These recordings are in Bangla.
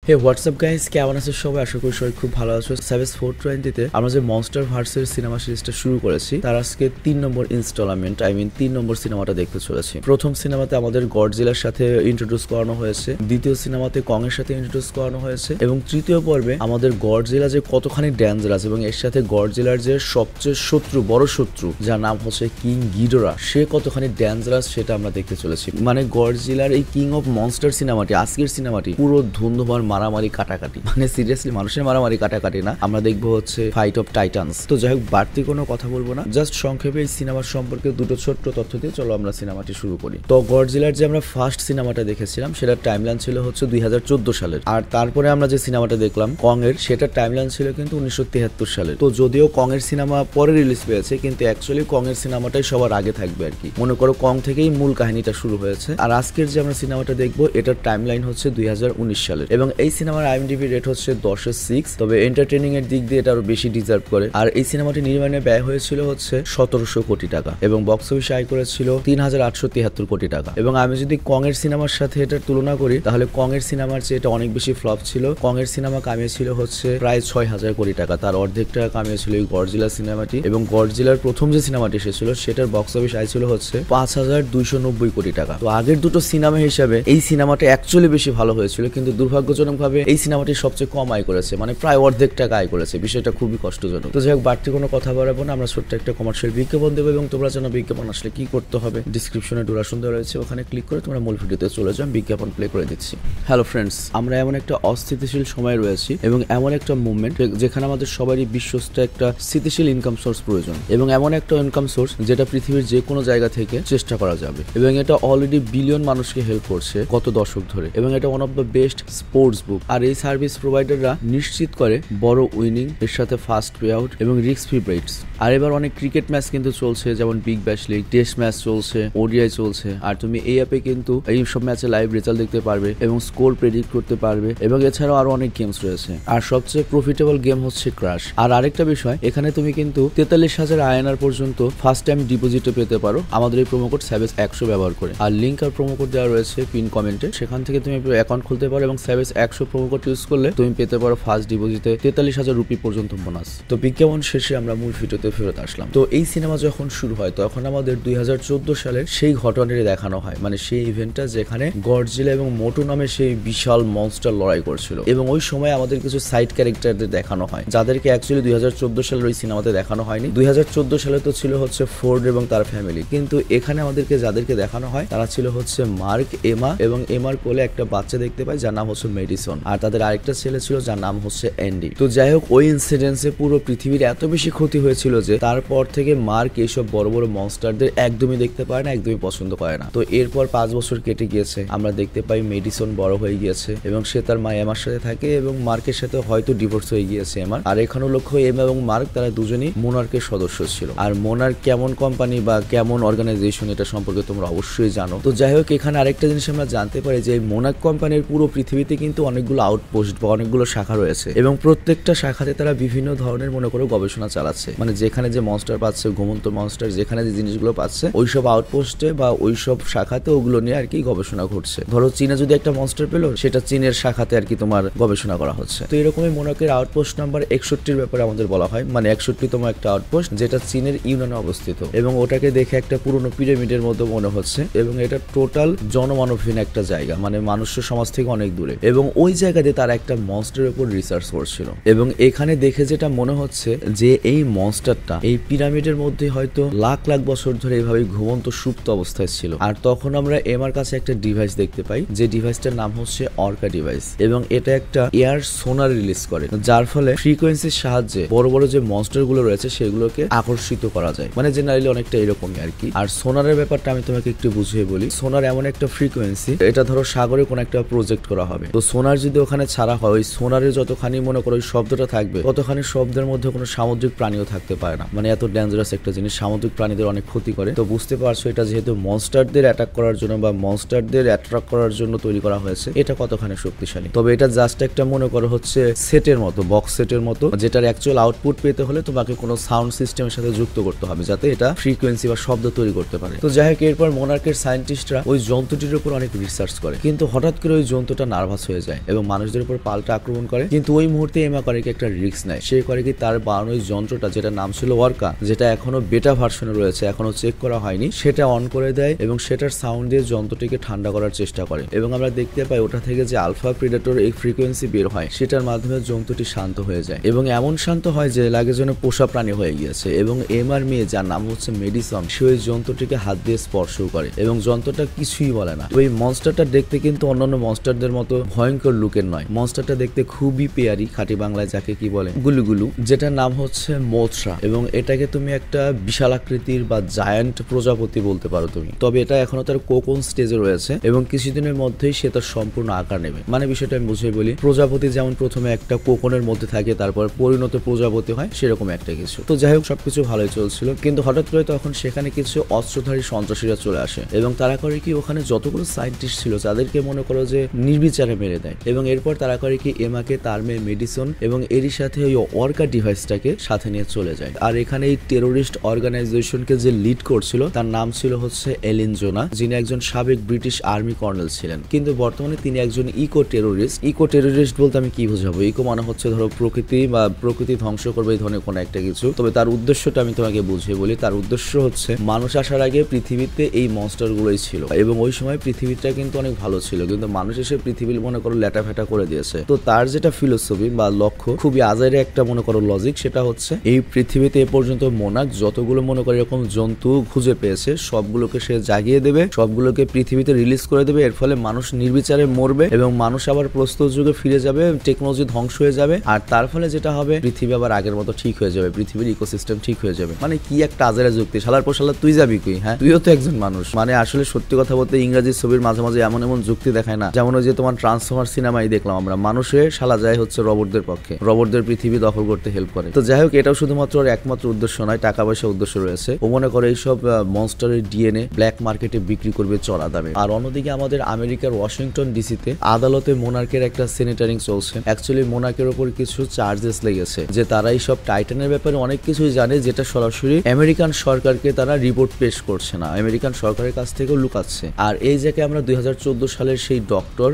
হে হোয়াটসঅ্যাপ গাইস, কেমন আছো সবাই? আশা করি সবাই খুব ভালো আছো। সাবেস 420-তে আমরা যে মনস্টার ভার্সের সিনেমা সিরিজটা শুরু করেছি তার আজকে 3 নম্বর ইনস্টলমেন্ট, 3 নম্বর সিনেমাটা দেখতে চলেছি। প্রথম সিনেমাতে আমাদের গডজিলার সাথে ইন্ট্রোডিউস করানো হয়েছে, দ্বিতীয় সিনেমাতে কং এর সাথে ইন্ট্রোডিউস করানো হয়েছে এবং তৃতীয় পর্বে আমাদের গডজিলা যে কতখানি ডেঞ্জারাস এবং এর সাথে গডজিলার যে সবচেয়ে বড় শত্রু যার নাম হচ্ছে কিং গিডোরা, সে কতখানি ডেঞ্জারাস সেটা আমরা দেখতে চলেছি। মানে গডজিলার এই কিং অফ মনস্টার সিনেমাটি, আজকের সিনেমাটি পুরো ধুন্ধুমার মারামারি কাটাকাটি, মানে সিরিয়াসলি মানুষের মারামারি কাটাকাটি না, আমরা দেখবো হচ্ছে ফাইট অফ টাইটানস। তো যাই হোক, বাড়তি কোনো কথা বলবো না, জাস্ট সংক্ষেপে এই সিনেমার সম্পর্কে দুটো ছোট্ট তথ্য দিয়ে চলো আমরা সিনেমাটি শুরু করি। তো গডজিলার যে আমরা ফার্স্ট সিনেমাটা দেখেছিলাম সেটার টাইমলাইন ছিল হচ্ছে 2014 সালের, আর তারপরে আমরা যে সিনেমাটা দেখলাম কং এর, সেটার টাইমলাইন ছিল কিন্তু 1973 সালের। তো যদিও কং এর সিনেমা পরে রিলিজ পেয়েছে, কিন্তু অ্যাকচুয়ালি কং এর সিনেমাটাই সবার আগে থাকবে আর কি। মনে করো কং থেকেই মূল কাহিনীটা শুরু হয়েছে। আর আজকের যে আমরা সিনেমাটা দেখবো এটার টাইমলাইন হচ্ছে 2019 সালের এবং এই সিনেমার IMDb রেট হচ্ছে 10/6। তবে এন্টারটেইনিং এর দিক দিয়ে এটা আরো বেশি ডিজার্ভ করে। আর এই সিনেমাটি নির্মাণে ব্যয় হয়েছিল হচ্ছে 1700 কোটি টাকা এবং বক্স অফিসে আয় করেছিল 3873 কোটি টাকা। এবং আমি যদি কং এর সিনেমার সাথে এটার তুলনা করি তাহলে কং এর সিনেমার চেয়ে এটা অনেক বেশি ফ্লপ ছিল। কং এর সিনেমা কামিয়েছিল হচ্ছে প্রায় 6000 কোটি টাকা, তার অর্ধেক টাকা কামিয়েছিল এই গডজিলা সিনেমাটি। এবং গডজিলার প্রথম যে সিনেমাটি এসেছিল সেটার বক্স অফিস আয় ছিল হচ্ছে 5290 কোটি টাকা। তো আগের দুটো সিনেমা হিসাবে এই সিনেমাটা অ্যাকচুয়ালি বেশি ভালো হয়েছিল, কিন্তু দুর্ভাগ্যজনকভাবে এই সিনেমাটি সবচেয়ে কম আয় করেছে, মানে প্রায় অর্ধেক টাকা আয় করেছে। বিষয়টা খুবই কষ্টজনক। তো যাই হোক, বাড়তি কোনো কথা বাড়াবো না, আমরা ছোট্ট একটা কমার্শিয়াল বিজ্ঞাপন দেবো এবং তোমরা যেন বিজ্ঞাপন আসলে কি করতে হবে, ডিসক্রিপশনে ডুরাশন দেওয়া রয়েছে, ওখানে ক্লিক করে তোমরা মূল ভিডিওতে চলে যাও, বিজ্ঞাপন প্লে করে দিচ্ছি। হ্যালো ফ্রেন্ডস, আমরা এমন একটা অস্থিতিশীল সময় রয়েছি এবং এমন একটা মুভমেন্ট যেখানে আমাদের সবারই বিশ্বস্ত একটা স্থিতিশীল ইনকাম সোর্স প্রয়োজন এবং এমন একটা ইনকাম সোর্স যেটা পৃথিবীর যে কোনো জায়গা থেকে চেষ্টা করা যাবে। এবং এটা অলরেডি বিলিয়ন মানুষকে হেল্প করছে গত দশক ধরে এবং এটা one of the best sports book. আর এই সার্ভিস প্রোভাইডাররা নিশ্চিত করে বড় উইনিং, এর সাথে ফাস্ট পে আউট এবং রিস্ক ফ্রি রেটস। আর এবার অনেক ক্রিকেট ম্যাচ কিন্তু চলছে, যেমন big bash league, test match চলছে, ODI চলছে। আর তুমি এই অ্যাপে কিন্তু এই সব ম্যাচে লাইভ রেজাল্ট দেখতে পারবে এবং স্কোর প্রেডিক্ট করতে পারবে এবং এছাড়াও আরো অনেক গেমস রয়েছে। আর সবচেয়ে প্রফিটেবল গেম হচ্ছে ক্রাশ। আর আরেকটা বিষয়, এখানে তুমি কিন্তু 43,000 INR পর্যন্ত ফার্স্ট টাইম ডিপোজিটে পেতে পারো আমাদের এই প্রোমো কোড SAVAGE 100 ব্যবহার করে। আর লিঙ্ক আর প্রোমো কোড দেওয়া রয়েছে পিন কমেন্টে, সেখান থেকে তুমি অ্যাকাউন্ট খুলতে পারো এবং SAVAGE 100 প্রোমো কোড ইউজ করলে তুমি পেতে পারো ফার্স্ট ডিপোজিটে 43,000 রুপি পর্যন্ত বোনাস। তো বিজ্ঞাপন শেষে আমরা মূল ভিডিওতে ফেরত আসলাম। তো এই সিনেমা যখন শুরু হয় তখন আমাদের 2014 সালের সেই ঘটনাটি দেখানো হয়, মানে সেই ইভেন্টটা যেখানে গডজিলা এবং মোটু নামে সেই বিশাল মনস্টার লড়াই করছিল। এবং ওই সময় আমাদের কিছু সাইড ক্যারেক্টারদের দেখানো হয় যাদেরকে অ্যাকচুয়ালি 2014 সালের ওই সিনেমাতে দেখানো হয়নি। 2014 সালে তো ছিল হচ্ছে ফোর্ড এবং তার ফ্যামিলি, কিন্তু এখানে আমাদেরকে যাদেরকে দেখানো হয় তারা ছিল হচ্ছে মার্ক, এমা এবং এমার কোলে একটা বাচ্চা দেখতে পাই যার নাম হচ্ছে মেডিসন। আর তাদের আরেকটা ছেলে ছিল যার নাম হচ্ছে অ্যান্ডি। তো যাই হোক, ওই ইনসিডেন্টসে পুরো পৃথিবীর এত বেশি ক্ষতি হয়েছিল যে তারপর থেকে মার্ক এইসব বড় বড় মনস্টারদের একদমই দেখতে পারে না, একদমই পছন্দ করে না। তো এরপর 5 বছর কেটে গিয়েছে, আমরা দেখতে পাই মেডিসন বড় হয়ে গিয়েছে এবং সে তার মা এমার সাথে থাকে এবং মার্কের সাথে হয়তো ডিভোর্স হয়ে গিয়েছে এমার। আর এখানেও লক্ষ্য, এমা এবং মার্ক তারা দুজনই মোনার্কের সদস্য ছিল। আর মোনার্ক কেমন কোম্পানি বা কেমন অর্গানাইজেশন এটা সম্পর্কে তোমরা অবশ্যই জানো। তো যাই হোক, এখানে আরেকটা জিনিস আমরা জানতে পারি যে মোনার্ক কোম্পানির পুরো পৃথিবীতে কিন্তু অনেকগুলো আউটপোস্ট বা অনেকগুলো শাখা রয়েছে এবং প্রত্যেকটা শাখাতে তারা বিভিন্ন ধরনের মনে করো গবেষণা চালাচ্ছে। মানে যেখানে যে মনস্টার পাচ্ছে, ঘুমন্ত মনস্টার, যেখানে যে জিনিসগুলো পাচ্ছে ওইসব আউটপোস্টে বা ওইসব শাখাতে ওগুলো নিয়ে আর কি গবেষণা ঘটছে। ধরো চীনে যদি একটা মনস্টার পেলো, সেটা চীনের শাখাতে আর কি তোমার গবেষণা করা হচ্ছে। তো এরকমই মোনার্কের আউটপোস্ট নাম্বার 61 ব্যাপারে আমাদের বলা হয়, মানে 61তম একটা আউটপোস্ট যেটা চীনের ইউনানে অবস্থিত এবং ওটাকে দেখে একটা পুরনো পিরামিডের মতো মনে হচ্ছে এবং এটা টোটাল জনমানবহীন একটা জায়গা, মানে মানুষ সমাজ থেকে অনেক দূরে। এবং ওই জায়গাতে তারা একটা মনস্টারের উপর রিসার্চ করছিল এবং এখানে দেখে যেটা মনে হচ্ছে যে এই মনস্টারটা এই পিরামিডের মধ্যে হয়তো লাখ লাখ বছর ধরে এইভাবে ঘুমন্ত সুপ্ত অবস্থায় ছিল। আর তখন আমরা এমার কাছে একটা ডিভাইস দেখতে পাই, যে ডিভাইসটার নাম হচ্ছে অর্কা ডিভাইস এবং এটা একটা এয়ার সোনার রিলিজ করে, যার ফলে ফ্রিকোয়েন্সির সাহায্যে বড় বড় যে মনস্টার গুলো রয়েছে সেগুলোকে আকর্ষিত করা যায়, মানে জেনারেলি অনেকটা এরকমই আর কি। আর সোনারের ব্যাপারটা আমি তোমাকে একটু বুঝিয়ে বলি। সোনার এমন একটা ফ্রিকোয়েন্সি, এটা ধরো সাগরে কোনো একটা প্রজেক্ট করা হবে, তো সোনার যদি ওখানে ছাড়া হয়, ওই সোনারের যতখানি মনে করো ওই শব্দটা থাকবে ততখানি শব্দের মধ্যে কোনো সামুদ্রিক প্রাণীও থাকতে পারে না, মানে এত ডেঞ্জারাস একটা জিনিস, সামুদ্রিক প্রাণীদের অনেক ক্ষতি করে। তো বুঝতে পারছো এটা যেহেতু মনস্টারদের অ্যাটাক করার জন্য বা মনস্টারদের অ্যাট্রাক্ট করার জন্য তৈরি করা হয়েছে, এটা কতখানি শক্তিশালী। তবে এটা জাস্ট একটা মনে করো হচ্ছে সেটের মতো, বক্স সেটের মতো, যেটার অ্যাকচুয়াল আউটপুট পেতে হলে তোমাকে কোনো সাউন্ড সিস্টেমের সাথে যুক্ত করতে হবে যাতে এটা ফ্রিকোয়েন্সি বা শব্দ তৈরি করতে পারে। তো যাই হোক, এরপর মোনার্কের সায়েন্টিস্টরা ওই যন্ত্রটির উপর অনেক রিসার্চ করে, কিন্তু হঠাৎ করে ওই যন্ত্রটা নার্ভাস হয়ে যায় যায় এবং মানুষদের উপর পাল্টা আক্রমণ করে। কিন্তু ওই মুহূর্তে এমা করে কি একটা রিস্ক নেয়। সে করে কি তার বানানো যন্ত্রটা, যেটা নাম ছিল ওয়ার্কা, যেটা এখনো বেটা ভার্সনে রয়েছে, এখনো চেক করা হয়নি, সেটা অন করে দেয় এবং সেটার সাউন্ড দিয়ে যন্ত্রটিকে ঠান্ডা করার চেষ্টা করে এবং আমরা দেখতে পাই ওটা থেকে যে আলফা প্রেডেটর এই ফ্রিকোয়েন্সি বের হয়, সেটার মাধ্যমে যন্ত্রটি শান্ত হয়ে যায় এবং এমন শান্ত হয় যে লাগে যেন পোষা প্রাণী হয়ে গিয়েছে। এবং এমার মেয়ে, যার নাম হচ্ছে মেডিসন, সে ওই যন্ত্রটিকে হাত দিয়ে স্পর্শ করে এবং যন্ত্রটা কিছুই বলে না। ওই মনস্টারটা দেখতে কিন্তু অন্যান্য মনস্টারদের মতো ভয়ঙ্কর লুকের নয়। মনস্টারটা দেখতে খুবই পেয়ারি, খাঁটি বাংলায় যাকে কি বলে গুলুগুলু, যেটার নাম হচ্ছে মোথরা এবং এটাকে তুমি একটা বিশাল আকৃতির বা জায়ান্ট প্রজাপতি বলতে পারো তুমি। তবে এটা এখনো তার কোকন স্টেজে রয়েছে এবং কিছুদিনের মধ্যেই সে তার সম্পূর্ণ আকার নেবে। মানে বিষয়টা আমি বুঝিয়ে বলি, প্রজাপতি যেমন প্রথমে একটা কোকনের মধ্যে থাকে, তারপর পরিণত প্রজাপতি হয়, সেরকম একটা কিছু। তো যাই হোক, সবকিছু ভালোই চলছিল, কিন্তু হঠাৎ করে তখন সেখানে কিছু অস্ত্রধারী সন্ত্রাসীরা চলে আসে এবং তারা করে কি ওখানে যতগুলো সায়েন্টিস্ট ছিল তাদেরকে মনে করো যে নির্বিচারে মেরে দেয় এবং এরপর তারা করে কি এমাকে, তার মেয়ে মেডিসন এবং এরই সাথে ওই অর্কা ডিভাইসটাকে সাথে নিয়ে চলে যায়। আর এখানে এই টেরোরিস্ট অর্গানাইজেশনকে যে লিড করছিল তার নাম ছিল হচ্ছে এলিন জোনা, যিনি একজন সাবেক ব্রিটিশ আর্মি কর্নেল ছিলেন, কিন্তু বর্তমানে তিনি একজন ইকো টেরোরিস্ট। ইকো টেরোরিস্ট বলতে আমি কি বোঝাবো? ইকো মানে হচ্ছে ধরো প্রকৃতি বা প্রকৃতি ধ্বংস করবে এই ধরনের কোনো একটা কিছু। তবে তার উদ্দেশ্যটা আমি তোমাকে বুঝিয়ে বলি। তার উদ্দেশ্য হচ্ছে মানুষ আসার আগে পৃথিবীতে এই মনস্টার গুলোই ছিল এবং ওই সময় পৃথিবীটা কিন্তু অনেক ভালো ছিল, কিন্তু মানুষ এসে পৃথিবীর মনে করো লেটা ফেটা করে দিয়েছে। তো তার যেটা ফিলোসফি বা লক্ষ্য, খুবই আজাইরে একটা মনে করো লজিক, সেটা হচ্ছে এই পৃথিবীতে এ পর্যন্ত মোনাক যতগুলো মনে করো এরকম জন্তু খুঁজে পেয়েছে সবগুলোকে সে জাগিয়ে দেবে, সবগুলোকে পৃথিবীতে রিলিজ করে দেবে। এর ফলে মানুষ নির্বিচারে মরবে এবং মানুষ আবার প্রস্তর যুগে ফিরে যাবে, টেকনোলজি ধ্বংস হয়ে যাবে, আর তার ফলে যেটা হবে পৃথিবী আবার আগের মতো ঠিক হয়ে যাবে, পৃথিবীর ইকোসিস্টেম ঠিক হয়ে যাবে। মানে কি একটা আজাইরা যুক্তি, শালার পর শালা তুই যাবি কই? হ্যাঁ, তুইও তো একজন মানুষ। মানে আসলে সত্যি কথা বলতে ইংরেজি ছবির মাঝে মাঝে এমন এমন যুক্তি দেখায় না, যেমন ওই যে তোমার ট্রান্সফরমার সিনেমাই দেখলাম আমরা, মানুষের শালা যায় হচ্ছে রোবটদের পক্ষে, রোবটদের পৃথিবী দখল করতে হেল্প করে। তো যাই হোক, এটাও শুধুমাত্র ওর একমাত্র উদ্দেশ্য নয়, টাকা পয়সা উদ্দেশ্য রয়েছে। ও মনে করে এইসব মনস্টারের ডিএনএ ব্ল্যাক মার্কেটে বিক্রি করবে চড়া দামে। আর অন্যদিকে আমাদের আমেরিকার ওয়াশিংটন ডিসিতে আদালতে মোনার্কের একটা সেনেটারিং চলছে। অ্যাকচুয়ালি মোনার্কের উপর কিছু চার্জেস লেগেছে যে তারা এইসব টাইটানের ব্যাপারে অনেক কিছুই জানে, যেটা সরাসরি আমেরিকান সরকারকে তারা রিপোর্ট পেশ করছে না, আমেরিকান সরকারের কাছ থেকেও লুকাচ্ছে। আর এই জায়গায় আমরা 2014 সালের সেই ডক্টর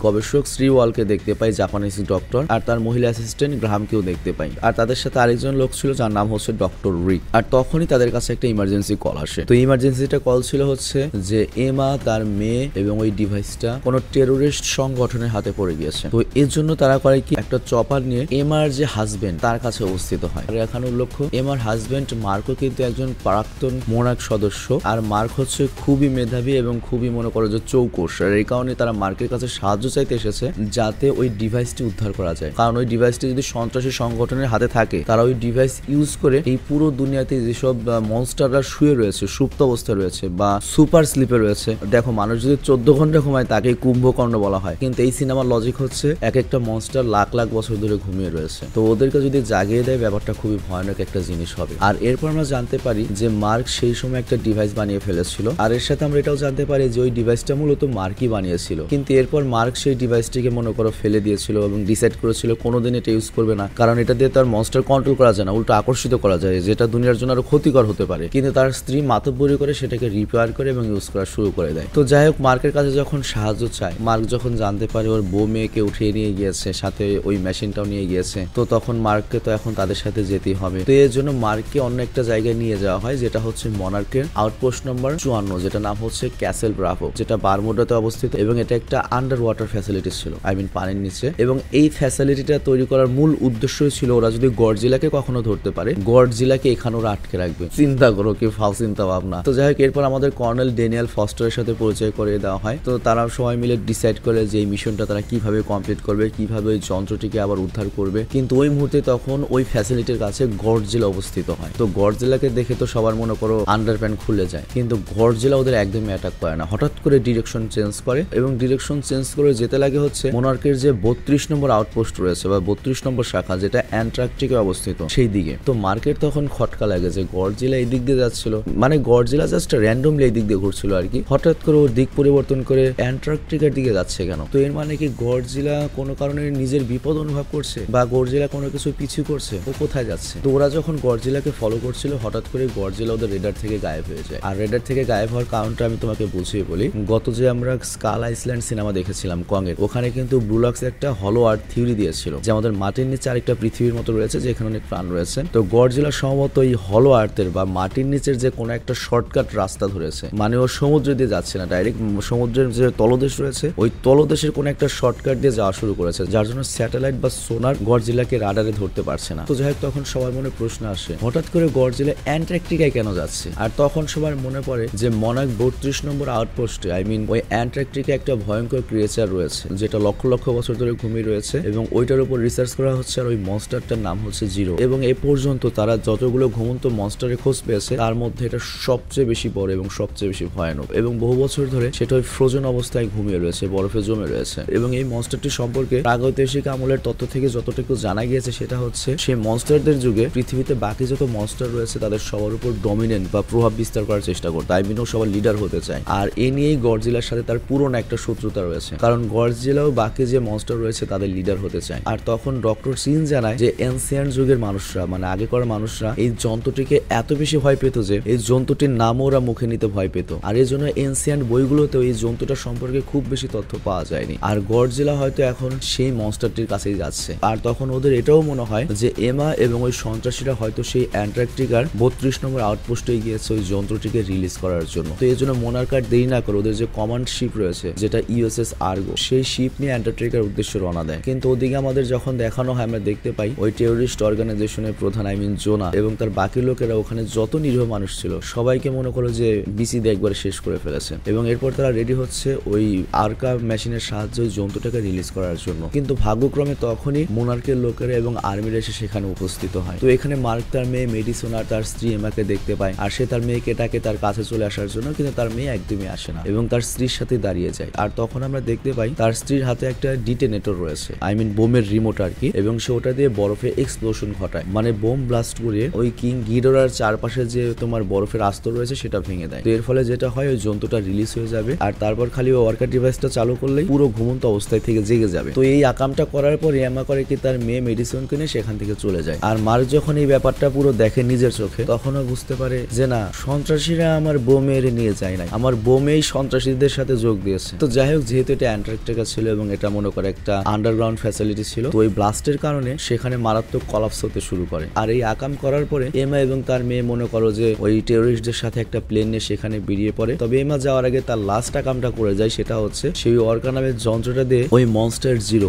গবেষক শ্রীওয়ালকে দেখতে পাই, জাপানিজ ডক্টর, আর তার মহিলা অ্যাসিস্ট্যান্ট গ্রাহামকেও দেখতে পাই। আর তাদের সাথে আরেকজন লোক ছিল যার নাম হচ্ছে ডক্টর রিক। আর তখনই তাদের কাছে একটা ইমার্জেন্সি কল আসে। তো ইমার্জেন্সিটা কল ছিল হচ্ছে যে এমা, তার মেয়ে এবং ওই ডিভাইসটা কোনো টেরোরিস্ট সংগঠনের হাতে পড়ে গিয়েছে। তো এর জন্য তারা করে কি একটা চপার নিয়ে এমার যে হাজবেন্ড তার কাছে অবস্থিত হয়। আর এখানে উল্লেখ্য, এমার হাজবেন্ড মার্কো কিন্তু একজন প্রাক্তন মোনার্ক সদস্য, আর মার্ক হচ্ছে খুবই মেধাবী এবং খুবই মনে করো যে চৌকস। আর এই কারণে তারা মার্কের কাছে সাহায্য চাইতে এসেছে যাতে ওই ডিভাইসটি উদ্ধার করা যায়, কারণ ওই ডিভাইসটি যদি সন্ত্রাসী সংগঠনের হাতে থাকে তারা ওই ডিভাইস ইউজ করে এই পুরো দুনিয়াতে যেসব মনস্টাররা শুয়ে রয়েছে, সুপ্ত অবস্থায় রয়েছে বা সুপার স্লিপে রয়েছে। দেখো, মানুষ যদি 14 ঘন্টা ঘুমায় তাকে কুম্ভকর্ণ বলা হয়, কিন্তু এই সিনেমার লজিক হচ্ছে এক একটা মনস্টার লাখ লাখ বছর ধরে ঘুমিয়ে রয়েছে। তো ওদেরকে যদি জাগিয়ে দেয় ব্যাপারটা খুবই ভয়ানক একটা জিনিস হবে। আর এরপর আমরা জানতে পারি যে মার্ক সেই সময় একটা ডিভাইস বানিয়ে ফেলেছিল, আর এর সাথে আমরা এটাও জানতে পারি যে ওই ডিভাইসটা মূলত মার্কই বানিয়েছিল। কিন্তু এরপর মার্ক সেই ডিভাইসটিকে মনে করো ফেলে দিয়েছিল এবং ডিসাইড করেছিল কোনোদিন এটা ইউজ করবে না, কারণ এটা দিয়ে তার মনস্টার কন্ট্রোল করা যায় না, উল্টো আকর্ষিত করা যায়, যেটা দুনিয়ার জন্য আরো ক্ষতিকর হতে পারে। কিন্তু তার স্ত্রী মাতব্বরি করে সেটাকে রিপেয়ার করে এবং ইউজ করা শুরু করে দেয়। তো যাই হোক, মার্কের কাছে যখন সাহায্য চায়, মার্ক যখন জানতে পারে ওর বউ মেয়েকে উঠিয়ে নিয়ে গিয়েছে, সাথে ওই মেশিনটাও নিয়ে গিয়েছে, তো তখন মার্ককে তো এখন তাদের সাথে যেতেই হবে। তো এর জন্য মার্ককে অন্য একটা জায়গায় নিয়ে যাওয়া হয়, যেটা হচ্ছে মনার্কের আউটপোস্ট নম্বর 54, যেটা নাম হচ্ছে ক্যাসেল ব্রাভো, যেটা বারমুডাতে অবস্থিত এবং এটা একটা আন্ডার ওয়াটার ফ্যাসিলিটি ছিল, পানির নিচে। এবং এই ফ্যাসিলিটিটা তৈরি করার মূল উদ্দেশ্যই ছিল ওরা যদি গডজিলাকে কখনো ধরতে পারে, গডজিলাকে এখানে ওরা আটকে রাখবে। চিন্তা করো কি ফাল চিন্তা ভাবনা। তো যাই হোক, এরপর আমাদের কর্নেল ড্যানিয়েল ফস্টারের সাথে পরিচয় করিয়ে দেওয়া হয়। তো তারা সবাই মিলে ডিসাইড করে যে এই মিশনটা তারা কিভাবে কমপ্লিট করবে, কিভাবে ওই যন্ত্রটিকে আবার উদ্ধার করবে। কিন্তু ওই মুহূর্তে তখন ওই ফ্যাসিলিটির কাছে গডজিলা অবস্থিত হয়। তো গডজিলাকে দেখে তো সবার মনে করো আন্ডারপ্যান্ট খুলে যায়, কিন্তু গডজিলা ওদের একদমই অ্যাটাক করে না, হঠাৎ করে ডিরেকশন চেঞ্জ করে এবং ডিরেকশন চেঞ্জ করে যেতে লাগে হচ্ছে মোনার্কের যে 32 নম্বর আউটপোস্ট রয়েছে বা 32 নম্বর শাখা, যেটা অ্যান্টার্কটিকে অবস্থিত, সেই দিকে। তো মার্কের তখন খটকা লাগে যে গডজিলা এই দিক দিয়ে যাচ্ছিল, মানে গডজিলা জাস্ট র্যান্ডমলি এই দিক দিয়ে ঘুরছিল আর কি, হঠাৎ করে ওর দিক পরিবর্তন করে অ্যান্টার্কটিকার দিকে যাচ্ছে কেন? তো এর মানে কি গডজিলা কোনো কারণে নিজের বিপদ অনুভব করছে বা গডজিলা কোনো কিছু পিছু করছে, ও কোথায় যাচ্ছে? তো ওরা যখন গডজিলাকে ফলো করছিল, হঠাৎ করে গডজিলা ওদের রেডার থেকে গায়েব হয়ে যায়। আর রেডার থেকে গায়েব হওয়ার কারণটা আমি তোমাকে বুঝিয়ে বলি। গত যে আমরা স্কাল আইসল্যান্ড সিনেমা দেখেছিলাম কংয়ের, ওখানে কিন্তু ব্লুলক্স একটা হলো আর্থ থিওরি দিয়েছিল যে আমাদের মাটির নিচে আরেকটা পৃথিবীর মতো রয়েছে যেখানে অনেক প্রাণ রয়েছে। তো গডজিলা সম্ভবত এই হলো আর্থের বা মাটির নিচের যে কোনো একটা শর্টকাট রাস্তা ধরেছে, মানে ও সমুদ্র দিয়ে যাচ্ছে না, ডাইরেক্ট সমুদ্রের যে তলদেশ রয়েছে ওই তলদেশের কোনো একটা শর্টকাট দিয়ে যাওয়া শুরু করেছে, যার জন্য স্যাটেলাইট বা সোনার গডজিলাকে রাডারে ধরতে পারছে না। তো যাই হোক তখন সবার মনে প্রশ্ন আসে হঠাৎ করে গডজিলা অ্যান্টার্কটিকায় কেন যাচ্ছে। আর তখন সবার মনে পড়ে যে মনাক 32 নম্বর আউটপোস্টে ওই অ্যান্টার্কটিকা একটা ভয়ঙ্কর ক্রিয়েচার রয়েছে যেটা লক্ষ লক্ষ বছর ধরে ঘুমিয়ে রয়েছে এবং ওইটার উপর রিসার্চ করা হচ্ছে। আর ওই মনস্টারটার নাম হচ্ছে জিরো। এবং এ পর্যন্ত তারা যতগুলো ঘুমন্ত মনস্টারের খোঁজ পেয়েছে তার মধ্যে এটা সবচেয়ে বেশি বড় এবং সবচেয়ে বেশি ভয়ানক, এবং বহু বছর ধরে সেটা ওই ফ্রোজেন অবস্থায় ঘুমিয়ে রয়েছে, বরফে জমে রয়েছে। এবং এই মনস্টারটি সম্পর্কে প্রাগৈতিহাসিক আমলের তথ্য থেকে যতটুকু জানা গিয়েছে সেটা হচ্ছে সেই মনস্টারদের যুগে পৃথিবীতে বাকি যত মনস্টার রয়েছে তাদের সবার উপর ডমিনেন্ট বা প্রভাব বিস্তার করার চেষ্টা করতো। ও সবার লিডার হতে চায়। আর এ নিয়েই গডজিলার সাথে তার পুরনো একটা শত্রুতা রয়েছে, কারণ গডজিলাও বাকি যে মনস্টার রয়েছে তাদের লিডার হতে চায়। আর তখন ডক্টর সিন জানায় যে এনসিয়েন্ট যুগের মানুষরা, মানে আগেকার মানুষরা এই জন্তুটিকে এত বেশি ভয় পেত যে এই জন্তুটির নামও ওরা মুখে নিতে ভয় পেত। আর এই জন্য এনসিয়েন্ট বইগুলোতেও এই জন্তুটা সম্পর্কে খুব বেশি তথ্য পাওয়া যায়নি। আর গডজিলা হয়তো এখন সেই মনস্টারটির কাছেই যাচ্ছে। আর তখন ওদের এটাও মনে হয় যে এমা এবং ওই সন্ত্রাসীরা হয়তো সেই অ্যান্টার্কটিকার 32 নম্বর আউটপোস্টে গিয়েছে ওই যন্ত্রটিকে রিলিজ করার জন্য। তো এই জন্য মোনার্কার দেরি না করে ওদের যে কমান্ড শিপ রয়েছে যেটা ইউএসএস আর্গো, সেই শিপ নিয়ে অ্যান্টার্কটিকার উদ্দেশ্যে রওনা দেয়। কিন্তু ওদিকে আমাদের যখন দেখানো হয় আমরা দেখতে পাই ওই টেররিস্ট অর্গানাইজেশনের প্রধান জোনা এবং তার বাকি লোকেরা ওখানে যত নিরীহ মানুষ ছিল সবাইকে মনে করো যে বিসি দিয়ে একবার শেষ করে ফেলেছে। এবং এরপর তারা রেডি হচ্ছে ওই আর্কা মেশিনের সাহায্যে ওই জন্তুটাকে রিলিজ করার জন্য। কিন্তু ভাগ্যক্রমে তখনই মোনার্কের লোকেরা এবং আর্মিরা এসে সেখানে উপস্থিত হয়। তো এখানে মার্ক তার মেয়ে মেডিসন আর তার স্ত্রী এমাকে দেখতে পায়, আর সে তার মেয়েকে ডাকে তার কাছে চলে আসার জন্য, কিন্তু তার মেয়ে একদমই আসে না এবং তার স্ত্রীর সাথে দাঁড়িয়ে যায়। আর তখন আমরা দেখতে পাই তার স্ত্রীর হাতে একটা ডিটেনেটর রয়েছে, বোমের রিমোট আর কি, এবং সে ওটা দিয়ে বরফে এক্সপ্লোশন ঘটায়, মানে বোম ব্লাস্ট করে ওই কিং গিডোরার চারপাশে যে তোমার বরফের আস্তর রয়েছে সেটা ভেঙে দেয়। তো এর ফলে যেটা হয় ওই জন্তুটা রিলিজ হয়ে যাবে, আর তারপর খালি ওই ওয়ার্কার ডিভাইসটা চালু করলেই পুরো ঘুমন্ত অবস্থায় থেকে জেগে যাবে। তো এই আকামটা করার পর এমা করে কি তার মেয়ে মেডিসিন কিনে সেখান থেকে চলে যায়। আর মার্ক যখন এই ব্যাপারটা পুরো দেখে নিজের চোখে তখনও বুঝতে পারে যে না, সন্ত্রাসীরা আমার বোম মেরে নিয়ে যায় নাই, আমার বোমেই সন্ত্রাসীদের সাথে যোগ দিয়েছে। তো যাই হোক, যেহেতু এটা অ্যান্টার্কটিকা ছিল এবং এটা মনে করে একটা আন্ডারগ্রাউন্ড ফ্যাসিলিটি ছিল, তো ওই ব্লাস্টের কারণে সেখানে মারাত্মক কলাপস হতে শুরু করে। আর এই আকাম করার পরে এমা এবং তার মেয়ে মনে করো যে ওই টেররিস্টদের সাথে একটা প্লেন নিয়ে সেখানে বেরিয়ে পড়ে। তবে এমা যাওয়ার আগে তার লাস্ট আকামটা করে যায়, সেটা হচ্ছে সেই অর্কা নামের যন্ত্রটা দিয়ে ওই মনস্টার জিরো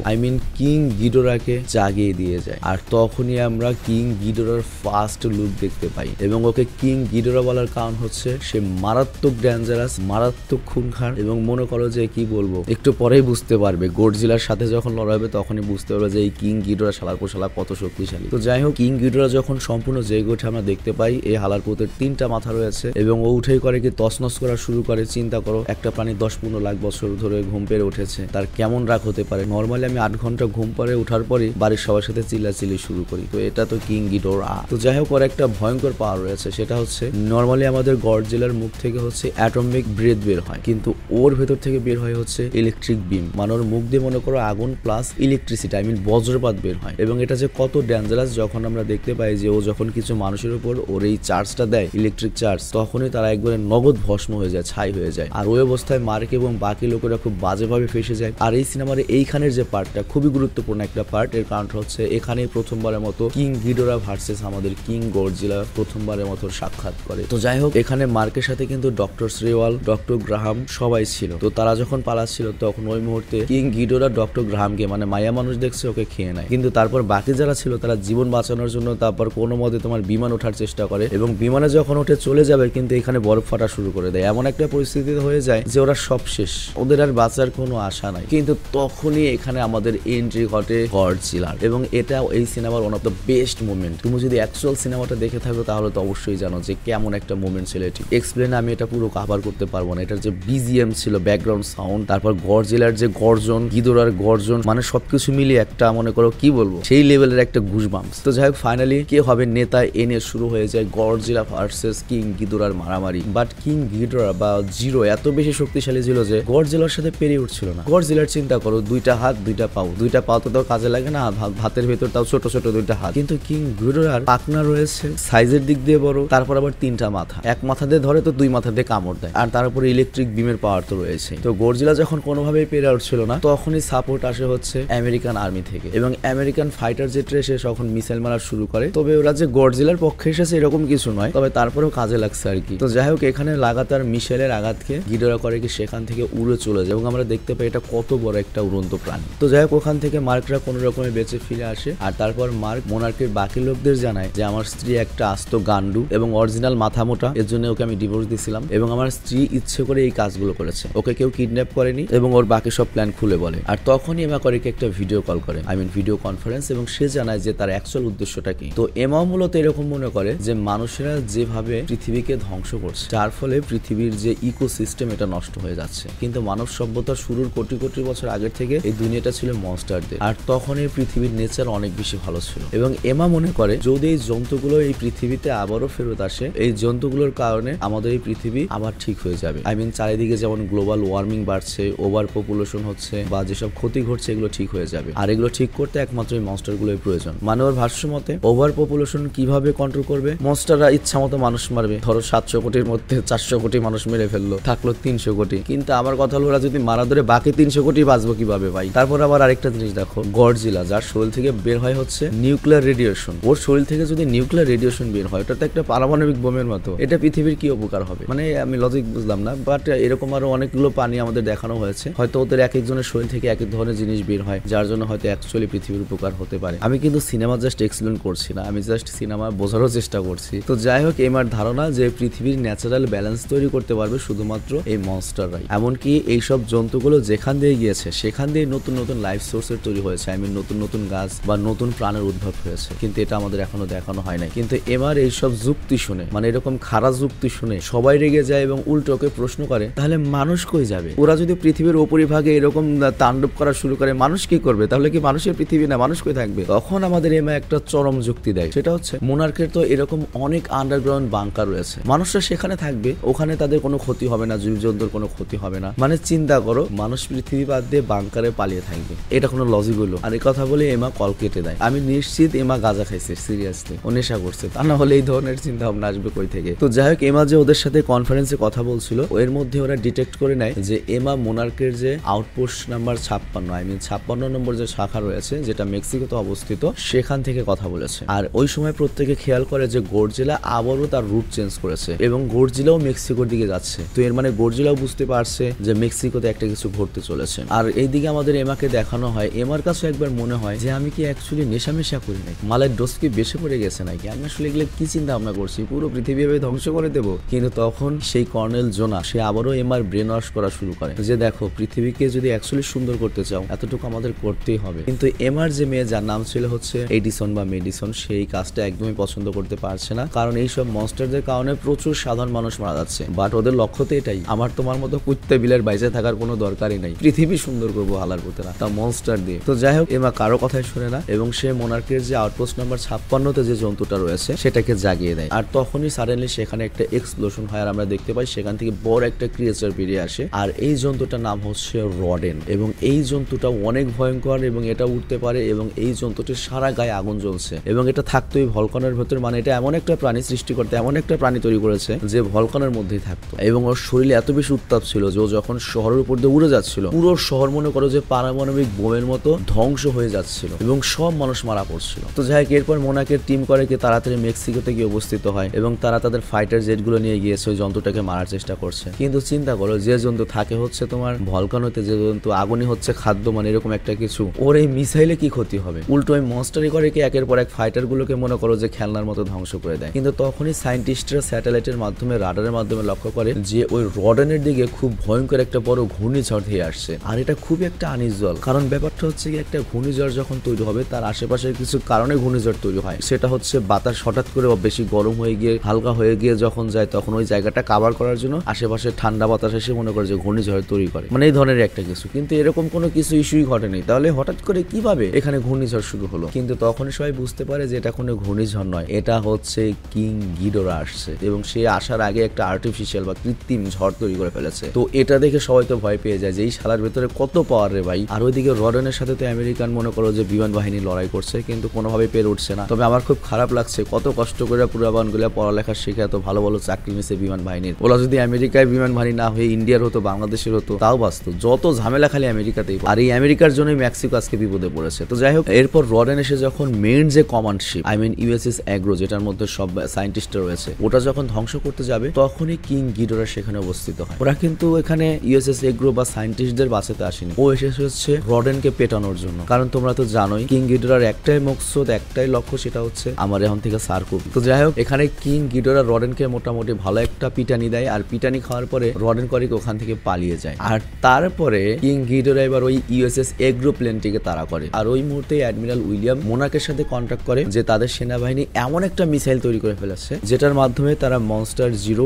কিং গিডোরাকে জাগিয়ে দিয়ে যায়। আর তখনই আমরা কিং গিডোরার ফার্স্ট লুক দেখতে পাই, এবং ওকে কিং গিডোরা বলার কারণ হচ্ছে সে মারাত্মক ডেঞ্জারাস, মারাত্মক খুনখার, এবং মনে করো যে কি বলবো, একটু পরেই বুঝতে পারবে গডজিলার সাথে যখন লড়াই হবে তখনই বুঝতে পারবে যে এই কিং গিডোরা শালার পর শালা কত শক্তিশালী। তো যাই হোক, কিং গিডোরা যখন সম্পূর্ণ জেগে ওঠে আমরা দেখতে পাই এই হালারপুতের 3টা মাথা রয়েছে, এবং ও উঠেই করে কি তছনছ করা শুরু করে। চিন্তা করো, একটা প্রাণী 10-15 লাখ বছর ধরে ঘুম পেরে উঠেছে, তার কেমন রাগ হতে পারে। নর্মালি আমি 8 ঘন্টা ঘুম পরে উঠার পরই বাড়ির সবার সাথে চিল্লাচিল্লি শুরু করি, তো এটা তো কিং গিডোরা। তো যাই হোক, ওর একটা ভয়ঙ্কর পাওয়ার রয়েছে, সেটা হচ্ছে নর্মালি আমাদের গডজিলার মুখ থেকে হচ্ছে অ্যাটমিক ব্রেথ বের হয়, কিন্তু ওর ভেতর থেকে বের হয় হচ্ছে ইলেকট্রিক বিম, মানে ওর মুখ দিয়ে মনে করো আগুন প্লাস ইলেকট্রিসিটি বজ্রপাত বের হয়। এবং এটা যে কত ডেঞ্জারাস যখন আমরা দেখতে পাই যে ও যখন কিছু মানুষের উপর ওর এই চার্জটা দেয়, ইলেকট্রিক চার্জ, তখনই তারা একবারে নগদ ভস্ম হয়ে যায়, ছাই হয়ে যায়। আর ওই অবস্থায় মার্ক এবং বাকি লোকেরা খুব বাজেভাবে ফেসে যায়। আর এই সিনেমার এইখানের যে পার্টটা খুবই গুরুত্বপূর্ণ একটা পার্ট, এর কারণটা হচ্ছে এখানেই প্রথমবারের মতো কিং গিডোরা ভার্সেস আমাদের কিং গডজিলা প্রথমবারের মতো সাক্ষাৎ করে। তো যাই হোক, এখানে মার্কের সাথে কিন্তু ডক্টর শ্রেওয়াল, ডক্টর গ্রাহাম সবাই ছিল। তো তারা যখন পালাচ্ছিল তখন ওই মুহূর্তে কিং গিডোরা ডক্টর গ্রাহামকে, মানে মায়া মানুষ দেখছে, ওকে খেয়ে নেয়। কিন্তু তারপর বাকি যারা ছিল তারা জীবন বাঁচানোর জন্য তারপর কোনো মতে তোমার বিমান ওঠার চেষ্টা করে, এবং বিমানে যখন উঠে চলে যাবে কিন্তু এখানে বরফ ফাটা শুরু করে দেয়। এমন একটা পরিস্থিতি হয়ে যায় যে ওরা সব শেষ, ওদের আর বাঁচার কোনো আশা নাই। কিন্তু তখনই এখানে আমাদের এন্ট্রি ঘটে গডজিলার, এবং এটা এই সিনেমার one of the best movement. তুমি যদি অ্যাকচুয়াল সিনেমাটা দেখে থাকো তাহলে তো অবশ্যই জানো যে কেমন একটা মুভমেন্ট ছিল এটি। এক্সপ্লেন আমি এটা পুরো কভার করতে পারবো না। এটার যে বিজিএম ছিল, ব্যাকগ্রাউন্ড সাউন্ড, তারপর গডজিলার যে গর্জন, গিডোরার গর্জন, মানে সবকিছু মিলিয়ে একটা মনে করো কি বলবো, সেই লেভেলের একটা গুজবাম্পস। তো যাই হোক, ফাইনালি কে হবে নেতা এনে শুরু হয়ে যায় গডজিলা ভার্সেস কিং গিডোরার মারামারি। বাট কিং গিডোরা বা জিরো এত বেশি শক্তিশালী ছিল যে গডজিলার সাথে পেরিয়ে উঠছিল না। গডজিলার চিন্তা করো, 2টা হাত 2টা পাও, 2টা পাও তো কাজে লাগে না, ভাতের ভেতর তাও ছোট ছোট 2টা হাত। কিন্তু কিং গিডোরার পাকনা রয়েছে, সাইজের দিক দিয়ে বড়, তারপর আবার 3টা মাথা, এক মাথা দিয়ে ধরে তো 2 মাথা দিয়ে কামড় দেয়, আর তার উপরে ইলেকট্রিক বিমের পাওয়ার তো রয়েছে। তো গডজিলা যখন কোনোভাবেই পেরে ছিল না, তখনই সাপোর্ট আসে হচ্ছে আমেরিকান আর্মি থেকে এবং আমেরিকান ফাইটার জেটে এসে তখন মিসাইল মারা শুরু করে। তবে ওরা যে গডজিলার পক্ষে এসেছে এরকম কিছু নয়, তবে তারপরেও কাজে লাগছে আর কি। তো যাই হোক, এখানে লাগাতার মিসাইলের আঘাতকে গিডোরা করে কি সেখান থেকে উড়ে চলে যায় এবং আমরা দেখতে পাই এটা কত বড় একটা উড়ন্ত প্রাণী। তো যাই হোক, ওখান থেকে মার্করা কোনো রকমে বেঁচে ফিরে আসে আর তারপর মার্ক মোনার্কের বাকি লোকদের জানায় যে আমার স্ত্রী একটা আস্ত গান্ডু এবং অরিজিনাল মাথা মোটা, এর জন্য ওকে আমি ডিভোর্স দিয়েছিলাম এবং আমার স্ত্রী ইচ্ছে করে এই কাজগুলো করেছে, ওকে কেউ কিডন্যাপ করেনি এবং ওর বাকি সব প্ল্যান খুলে বলে। আর তখনই এমা করিকে একটা ভিডিও কল করে, ভিডিও কনফারেন্স, এবং সে জানায় যে তার অ্যাকচুয়াল উদ্দেশ্যটা কি। তো এমাও মূলত এরকম মনে করে যে মানুষেরা যেভাবে পৃথিবীকে ধ্বংস করছে যার ফলে পৃথিবীর যে ইকোসিস্টেম এটা নষ্ট হয়ে যাচ্ছে, কিন্তু মানব সভ্যতার শুরুর কোটি কোটি বছর আগের থেকে এই দুনিয়াটা ছিল মনস্টারদের, আর তখন এই পৃথিবীর নেচার অনেক বেশি ভালো ছিল। এবং এমা মনে করে যদি এই জন্তুগুলো এই পৃথিবীতে আবারও ফেরত আসে, এই জন্তুগুলোর কারণে আমাদের এই পৃথিবী আবার ঠিক হয়ে যাবে। চারিদিকে যেমন গ্লোবাল ওয়ার্মিং বাড়ছে, ওভার পপুলেশন হচ্ছে বা যেসব ক্ষতি ঘটছে এগুলো ঠিক হয়ে যাবে, আর এগুলো ঠিক করতে একমাত্র এই মনস্টারগুলোর প্রয়োজন। ওর ভাষ্য মতে ওভার পপুলেশন কিভাবে কন্ট্রোল করবে, মনস্টাররা ইচ্ছা মতো মানুষ মারবে। ধরো 700 কোটির মধ্যে 400 কোটি মানুষ মেরে ফেললো, থাকলো 300 কোটি, কিন্তু আমার কথা হলো ওরা যদি মারা ধরে বাকি 300 কোটি বাঁচবো কিভাবে ভাই? তারপর আবার আরেকটা জিনিস দেখো, গডজিলা যার শরীর থেকে বের হয় হচ্ছে নিউক্লিয়ার রেডিয়েশন, ওর শরীর থেকে যদি নিউক্লিয়ার রেডিয়েশন বের হয় ওটা তো একটা পারমাণবিক বোমের মতো, এটা পৃথিবীর কি উপকার হবে? আমি লজিক বুঝলাম না, বাট এরকম আরো অনেকগুলো প্রাণী আমাদের দেখানো হয়েছে, হয়তো ওদের এক একজনের শরীর থেকে এক এক ধরনের জিনিস বের হয় যার জন্য হয়তো অ্যাকচুয়ালি পৃথিবীর উপকার হতে পারে। আমি কিন্তু সিনেমা জাস্ট এক্সপ্লেন করছি না, আমি জাস্ট সিনেমা বোঝারও চেষ্টা করছি। তো যাই হোক, এমার ধারণা যে পৃথিবীর ন্যাচারাল ব্যালেন্স তৈরি করতে পারবে শুধুমাত্র এই মনস্টাররাই, এমনকি এইসব জন্তুগুলো যেখান দিয়ে গিয়েছে সেখান দিয়ে নতুন নতুন লাইফ সোর্সের তৈরি হয়েছে, নতুন নতুন গাছ বা নতুন প্রাণের উদ্ভব হয়েছে, কিন্তু এটা আমাদের এখনো দেখানো হয় নাই। কিন্তু এমার এইসব যুক্তি শুনে, এরকম খারাপ যুক্তি শুনে সবাই রেগে যায় এবং উল্টোকে প্রশ্ন করে তাহলে মানুষ কই যাবে? ওরা যদি পৃথিবীর উপরিভাগে এরকম তাণ্ডব করা শুরু করে মানুষ কি করবে? তাহলে কি মানুষের পৃথিবী না, মানুষ কই থাকবে? তখন আমাদের এমা একটা চরম যুক্তি দেয়, সেটা হচ্ছে মোনার্কের তো এরকম অনেক আন্ডারগ্রাউন্ড বাংকার রয়েছে, মানুষরা সেখানে থাকবে, ওখানে তাদের কোনো ক্ষতি হবে না, জীবজন্তুর কোনো ক্ষতি হবে না। চিন্তা করো, মানুষ পৃথিবী বাদ দিয়ে বাংকারে পালিয়ে থাকবে, এটা কোনো লজিক হলো? আর এই কথা বলে এমা কল কেটে দেয়। আমি নিশ্চিত এমা গাঁজা খাইছে, সিরিয়াসলি ও নেশা করছে, তা না হলে এই ধরনের চিন্তা ভাবনা আসবে কই থেকে? তো যাই হোক, এমা যে ওদের সাথে কনফারেন্সে কথা বলছিল এর মধ্যে ওরা ডিটেক্ট করে নেয় যে এমা মোনার্কের যে আউটপোস্ট নাম্বার 56, 56 নম্বর যে শাখা রয়েছে যেটা মেক্সিকোতে অবস্থিত, সেখান থেকে কথা বলেছে। আর ওই সময় প্রত্যেকে খেয়াল করে যে গডজিলা আবারও তার রুট চেঞ্জ করেছে এবং গডজিলাও মেক্সিকোর দিকে যাচ্ছে। তো এর গডজিলাও বুঝতে পারছে যে মেক্সিকোতে একটা কিছু ঘটতে চলেছে। আর এইদিকে আমাদের এমাকে দেখানো হয়, এমার কাছে একবার মনে হয় যে আমি কি অ্যাকচুয়ালি নেশামেশা করি নাকি, মালের ডোজ কি বেশি পড়ে গেছে নাকি, আমি আসলে এগুলো কি চিন্তা ভাবনা করছি, পুরো পৃথিবী ধ্বংস করে দেবো? কিন্তু তখন সেই কর্নেল জোনা সে আবারও এমার ব্রেন ওয়াশ করা শুরু করে যে দেখো, পৃথিবীকে যদি অ্যাকচুয়ালি সুন্দর করতে চাও এতটুকু আমাদের করতেই হবে। কিন্তু এমার যে মেয়ে যার নাম ছিল হচ্ছে এডিসন বা মেডিসন, সেই কাজটা একদমই পছন্দ করতে পারছে না, কারণ এইসব মনস্টারদের কারণে প্রচুর সাধারণ মানুষ মারা যাচ্ছে। বাট ওদের লক্ষ্য তো এটাই, আমার তোমার মতো কুত্তে বিলের বাইরে থাকার কোনো দরকারই নাই, পৃথিবী সুন্দর করবো হালার পুতেরা, তা মনস্টার দিয়ে। তো যাই হোক, এমা কারো কথাই শুনে না এবং সে মোনার্কের যে আউটপোস্ট নাম্বার 56-তে যে জন্তুটা রয়েছে সেটাকে জাগিয়ে দেয়। আর তখনই সাডেনলি সেখানে একটা এক্সপ্লোশন হয় আর আমরা দেখতে পাই সেখান থেকে বড় একটা ক্রিয়েচার বেরিয়ে আসে। আর এই জন্তুটার নাম হচ্ছে রডেন এবং এই জন্তুটা অনেক ভয়ঙ্কর এবং এটা উঠতে পারে এবং এই জন্তুটির সারা গায়ে আগুন জ্বলছে এবং এটা থাকতো এই ভলকানের ভেতর। এটা এমন একটা প্রাণী সৃষ্টি করতে, এমন একটা প্রাণী তৈরি করেছে যে ভলকানের মধ্যেই থাকতো এবং ওর শরীরে এত বেশি উত্তাপ ছিল যে ও যখন শহরের উপর দিয়ে উড়ে যাচ্ছিল পুরো শহর মনে করো যে পারমাণবিক বোমের মতো ধ্বংস হয়ে যাচ্ছিল এবং সব মানুষ মারা পড়ছিল। তো যাই হোক, এরপর মোনাকের টিম করে কি তাড়াতাড়ি মেক্সিকোতে গিয়ে উপস্থিত হয় এবং তারা তাদের ফাইটার জেটগুলো নিয়ে গিয়েছে ওই জন্তুটাকে মারার চেষ্টা করছে। কিন্তু চিন্তা করো, যে জন্তু থাকে হচ্ছে তোমার ভলকানোতে, যে জন্তু আগুনই হচ্ছে খাদ্য, এরকম একটা কিছু, ওর এই মিসাইলে কি ক্ষতি হবে? উল্টো ওই মনস্টারই করে কি একের পর এক ফাইটার গুলোকে মনে করো যে খেলনার মতো ধ্বংস করে দেয়। কিন্তু তখনই সায়েন্টিস্টরা স্যাটেলাইটের মাধ্যমে, রাডারের মাধ্যমে লক্ষ্য করে যে ওই রডেনের দিকে খুব ভয়ঙ্কর একটা বড় ঘূর্ণিঝড় ধেয়ে আসছে। আর এটা খুবই একটা আনইউজুয়াল, কারণ ব্যাপারটা হচ্ছে কি একটা ঘূর্ণিঝড় যখন তৈরি হবে তার আশেপাশের কিছু কারণে ঘূর্ণিঝড় তৈরি হয়। সেটা হচ্ছে বাতাস হঠাৎ করে বেশি গরম হয়ে গিয়ে হালকা হয়ে গিয়ে যখন যায় তখন ওই জায়গাটা কাভার করার জন্য আশেপাশে ঠান্ডা বাতাস এসে মনে করে যে ঘূর্ণিঝড় তৈরি করে, এই ধরনের একটা কিছু। কিন্তু এরকম কোনো কিছু ইস্যুই ঘটেনি, তাহলে হঠাৎ করে কিভাবে এখানে ঘূর্ণিঝড় শুরু হলো? কিন্তু তখন সবাই বুঝতে পারে যে এটা কোনো ঘূর্ণিঝড় নয়, এটা হচ্ছে কিং গিডোরা আসছে এবং সে আসার আগে একটা আর্টিফিশিয়াল বা কৃত্রিম ঝড় তৈরি করে ফেলেছে। তো এটা দেখে সবাই তো ভয় পেয়ে যায় যে এই শালার ভেতরে কত পাওয়ার রে ভাই। আর ওইদিকে রডেনের সাথে তো আমেরিকান মনে করো যে বিমান বাহিনী লড়াই করছে কিন্তু কোনোভাবে পেরে উঠছে না। তবে আমার খুব খারাপ লাগছে, কত কষ্ট করে পুরাবানগুলো পড়ালেখা শিখে এত ভালো ভালো চাকরি নিছে বিমান বাহিনীর, ওরা যদি আমেরিকায় বিমান বাহিনী না হয়ে ইন্ডিয়ার হতো, বাংলাদেশের হতো, তাও বাঁচত। যত ঝামেলা খালি আমেরিকাতেই, আর এই আমেরিকার জন্যই মেক্সিকো আজকে বিপদে পড়েছে। তো যাই হোক, এরপর রডেন এসে যখন মেইন যে কমান্ড শিপ ইউএসএস এগ্রো, যেটার মধ্যে সব সায়েন্টিস্ট রয়েছে, ওটা যখন ধ্বংস করতে যাবে তখনই কিং গিডোরা সেখানে অবস্থিত হয়। ওরা কিন্তু এখানে ইউএসএস এগ্রো বা সায়েন্টিস্টদের বাঁচাতে আসেনি, ও এসে হচ্ছে রডেনকে পেটানোর জন্য। কারণ তোমরা তো জানোই কিং গিডোরার একটাই মকসদ, একটাই লক্ষ্য, সেটা হচ্ছে আমার এখন থেকে সার কপি। তো যাই হোক, এখানে কিং গিডোরা রডেনকে মোটামুটি ভালো একটা পিটানি দেয়, আর পিটানি খাওয়ার পরে রডেন করে ওখান থেকে পালিয়ে যায়। আর তারপরে কিং গিডোরা এবার ওই ইউএসএস এগ্রো প্লেনটিকে তাড়া করে, আর ওই মুহূর্তে অ্যাডমিরাল উইলিয়াম মোনাকের সাথে কন্ট্যাক্ট করে যে তাদের সেনাবাহিনী এমন একটা মিসাইল তৈরি করে ফেলেছে যেটার মাধ্যমে তারা মনস্টার জিরো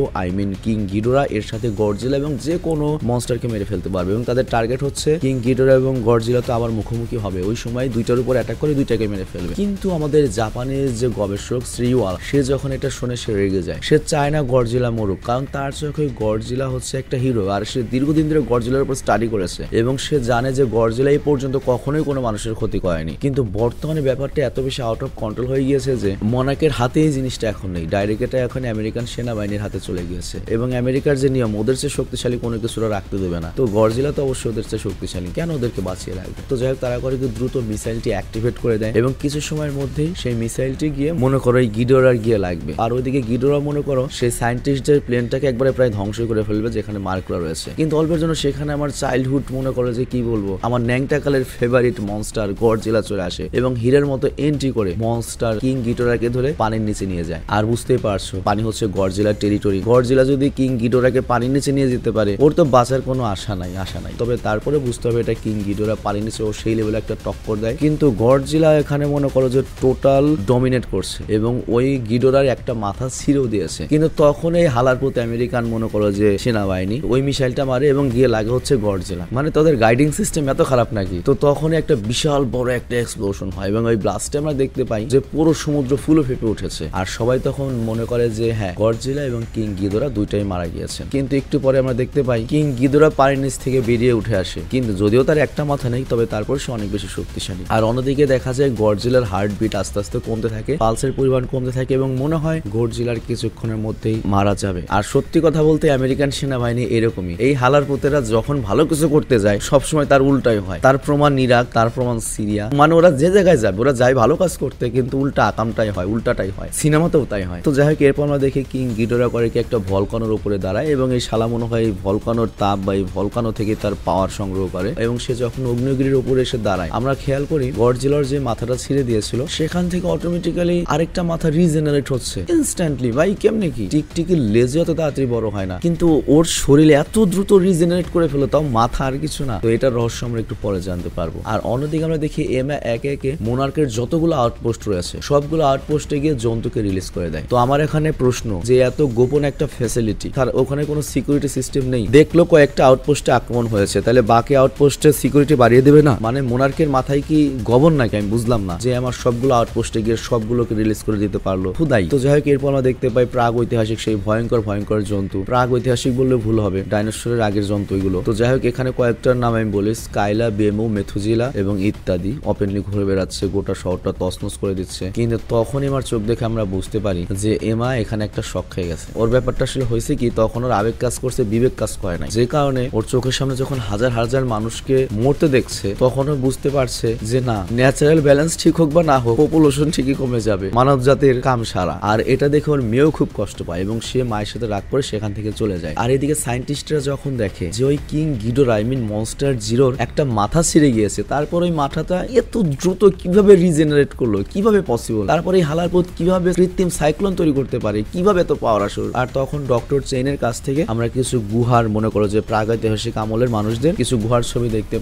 কিং গিডোরা এর সাথে গডজিলা এবং যে কোনো মনস্টারকে মেরে ফেলতে পারবে, এবং তাদের টার্গেট হচ্ছে কিং গিডোরা এবং গডজিলা তো আবার মুখোমুখি হবে, ওই সময় দুইটার উপর অ্যাটাক করে দুইটাকে মেরে ফেলবে। কিন্তু আমাদের জাপানের যে গবেষক শ্রীওয়াল, সে যখন এটা শুনে সে রেগে যায়, সে চায় না গডজিলা মরুক, কারণ তার চোখে গডজিলা হচ্ছে একটা হিরো, আর সে দীর্ঘদিন ধরে গডজিলার উপর স্টাডি করেছে এবং সে জানে যে গডজিলা এই পর্যন্ত কখনোই কোনো মানুষের ক্ষতি করেনি। কিন্তু বর্তমানে ব্যাপারটা এত বেশি আউট অফ কন্ট্রোল হয়ে গিয়েছে যে মোনাকের হাতে এই জিনিসটা এখন নেই, ডাইরেক্ট এটা এখন আমেরিকান সেনাবাহিনীর হাতে চলে গিয়েছে, এবং আমেরিকার যে নিয়ম, ওদের চেয়ে শক্তিশালী কোনো কিছু রাখতে দেবে না। তো গডজিলা তো অবশ্যই ওদের চেয়ে শক্তিশালী, কেন ওদেরকে বাঁচিয়ে রাখবে? তো যাই হোক, তারা করে দ্রুত মিসাইলটি অ্যাক্টিভেট করে দেয়, এবং কিছু সময়ের মধ্যেই সেই মিসাইলটি গিয়ে মনে করো এই গিডোরার গিয়ে লাগবে, আর ওইদিকে গিডোরা মনে করো সেই সায়েন্টিস্টদের প্লেনটাকে একবারে প্রায় ধ্বংস করে ফেলবে যেখানে মার্করা রয়েছে। কিন্তু অল্পের জন্য সেখানে আমার চাইল্ডহুড মনে করো যে কি বলবো, আমার ন্যাংটাকালের ফেভারিট মনস্টার গডজিলা চলে আসে এবং হিরের মতো এন্ট্রি করে মনস্টার কিং গিডোরাকে ধরে পানির নিচে নিয়ে যায়। আর বুঝতেই পারছো, পানি হচ্ছে গডজিলার টেরিটরি, গডজিলা যদি কিং গিডোরাকে পানির নিচে নিয়ে যেতে পারে, ওর তো বাঁচার কোনো আশা নাই। তবে তারপরে বুঝতে হবে এটা কিং গিডোরা পানির নিচে ও সেই লেভেলে একটা টক্কর দেয়, কিন্তু গডজিলা এখানে মনে করো যে টোটাল ডমিনেট করছে এবং ওই গিডোরার একটা মাথা ছিঁড়েও দিয়েছে। কিন্তু তখন এই হালার প্রতি আমেরিকান মনে করো যে সেনাবাহিনী ওই মিসাইলটা মারে এবং গিয়ে লাগে হচ্ছে গডজিলা। মানে তাদের গাইডিং সিস্টেম এত খারাপ নাকি? তো তখনই একটা বিশাল বড় একটা এক্সপ্লোশন হয় এবং ওই ব্লাস্টে আমরা দেখতে পাই যে পুরো সমুদ্র ফুলে ফেপে উঠেছে, আর সবাই তখন মনে করে যে হ্যাঁ, গডজিলা এবং কিং গিডোরা দুইটাই মারা গিয়েছে। কিন্তু একটু পরে আমরা দেখতে পাই কিং গিডোরা পানির নিচ থেকে বেরিয়ে উঠে আসে, কিন্তু যদিও তার একটা মাথা নেই, তবে তারপর সে অনেক বেশি শক্তিশালী। আর অন্যদিকে দেখা যায় গডজিলার হার্টবিট আস্তে আস্তে কমতে থাকে, পালসের পরিমাণ কমতে থাকে এবং মনে হয় গডজিলার কিছুক্ষণের মধ্যেই মারা যাবে। আর সত্যি কথা বলতে আমেরিকান সেনাবাহিনী এরকমই, এই হালার পুতেরা যখন ভালো কিছু করতে যায় সবসময় তার উল্টাই হয়। তার প্রমাণ ইরাক, তার প্রমাণ সিরিয়া, মানে ওরা যে জায়গায় যাবে ওরা যায় ভালো কাজ করতে, কিন্তু উল্টা আকামটাই হয়, উল্টাটাই হয়, সিনেমাতেও তাই হয়। তো যাই হোক, এরপর আমরা দেখি কিং গিডোরা করে কি একটা ভলকানোর উপরে দাঁড়ায় এবং এই শালা মনে হয় এই ভলকানোর তাপ বা এই ভলকানো থেকে তার পাওয়ার সংগ্রহ করে, এবং সে যখন অগ্নিগিরির উপরে এসে দাঁড়ায় আমরা খেয়াল করি গডজিলার যে মাথাটা ছিঁড়ে দিয়েছিল সেখান থেকে অটোমেটিক্যালি আরেকটা মাথা রিজেনারেট হচ্ছে ইনস্ট্যান্টলি। ভাই কেমনে কি? টিকটিকির লেজে এত তাড়াতাড়ি বড় হয় না, কিন্তু ওর শরীরে এত দ্রুত রিজেনারেট করে ফেলো, তাও মাথা আর কিছু না। তো এটার রহস্য আমরা একটু পরে জানতে পারবো। আর অন্যদিকে আমরা দেখি এমা একে একে মোনার্কের যতগুলো আউটপোস্ট রয়েছে সবগুলো আউটপোস্টে গিয়ে জন্তুকে রিলিজ করে দেয়। তো আমার এখানে প্রশ্ন, যে এত গোপন একটা ফ্যাসিলিটি, তার ওখানে কোনো সিকিউরিটি সিস্টেম নেই, দেখলো কয়েকটা আউটপোস্টে আক্রমণ হয়েছে, তাহলে বাকি আউটপোস্টে সিকিউরিটি বাড়িয়ে দেবে না? মানে মোনার্কের মাথায় কি গবন নাকি? আমি বুঝলাম না যে আমার সবগুলো আউটপোস্টে গিয়ে সবগুলোকে রিলিজ করে দিতে পারলো, খুদাই। তো যাই হোক, এরপর আমরা দেখতে পাই প্রাগ ঐতিহাসিক সেই ভয়ঙ্কর জন্তু, প্রাগ ঐতিহাসিক বললে ভুল হবে, ডাইনোসরের আগের জন্তু এগুলো। তো যাই হোক, এখানে কয়েকটার নাম আমি বলি, স্কাইলা, বেমু, মেথুজিলা এবং ইত্যাদি ওপেনলি ঘুরে বেড়াচ্ছে, গোটা শহরটা তছনছ করে দিচ্ছে। কিন্তু তখনই আমার চোখ দেখে আমরা বুঝতে পারি যে এমা এখানে একটা শক খেয়ে গেছে। ওর ব্যাপারটা আসলে হয়েছে কি, তখন ওর আবেগ কাজ করছে, বিবেক কাজ করে নাই, যে কারণে ওর চোখের সামনে যখন হাজার হাজার মানুষকে মরতে দেখছে তখনও বুঝতে পারছে যে না, ন্যাচারাল ব্যালেন্স ঠিক হোক বা না হোক, পপুলেশন ঠিকই কমে যাবে, মানব জাতির কাম সারা। আর এটা দেখে ওর মেয়েও খুব কষ্ট পায় এবং সে মায়ের সাথে রাগ করে সেখান থেকে চলে যায়। আর এদিকে সায়েন্টিস্টরা যখন দেখে যে ওই কিং গিডোরা মনস্টার জিরোর একটা মাথা ছিঁড়ে গিয়েছে, তারপর ওই মাথাটা এত দ্রুত কিভাবে রিজেনারেট করলো, কিভাবে পসিবল, তারপরে এই হালারপুত কিভাবে কৃত্রিম সাইক্লোন তৈরি করতে পারে, কিভাবে এত পাওয়ার আসল। আর তখন ডক্টর চেইনের কাছ থেকে আমরা কিছু গুহার, মনে করো যে প্রাগৈতিহাসিক আমলের মানুষদের কিছু গুহার ছবি দেখতে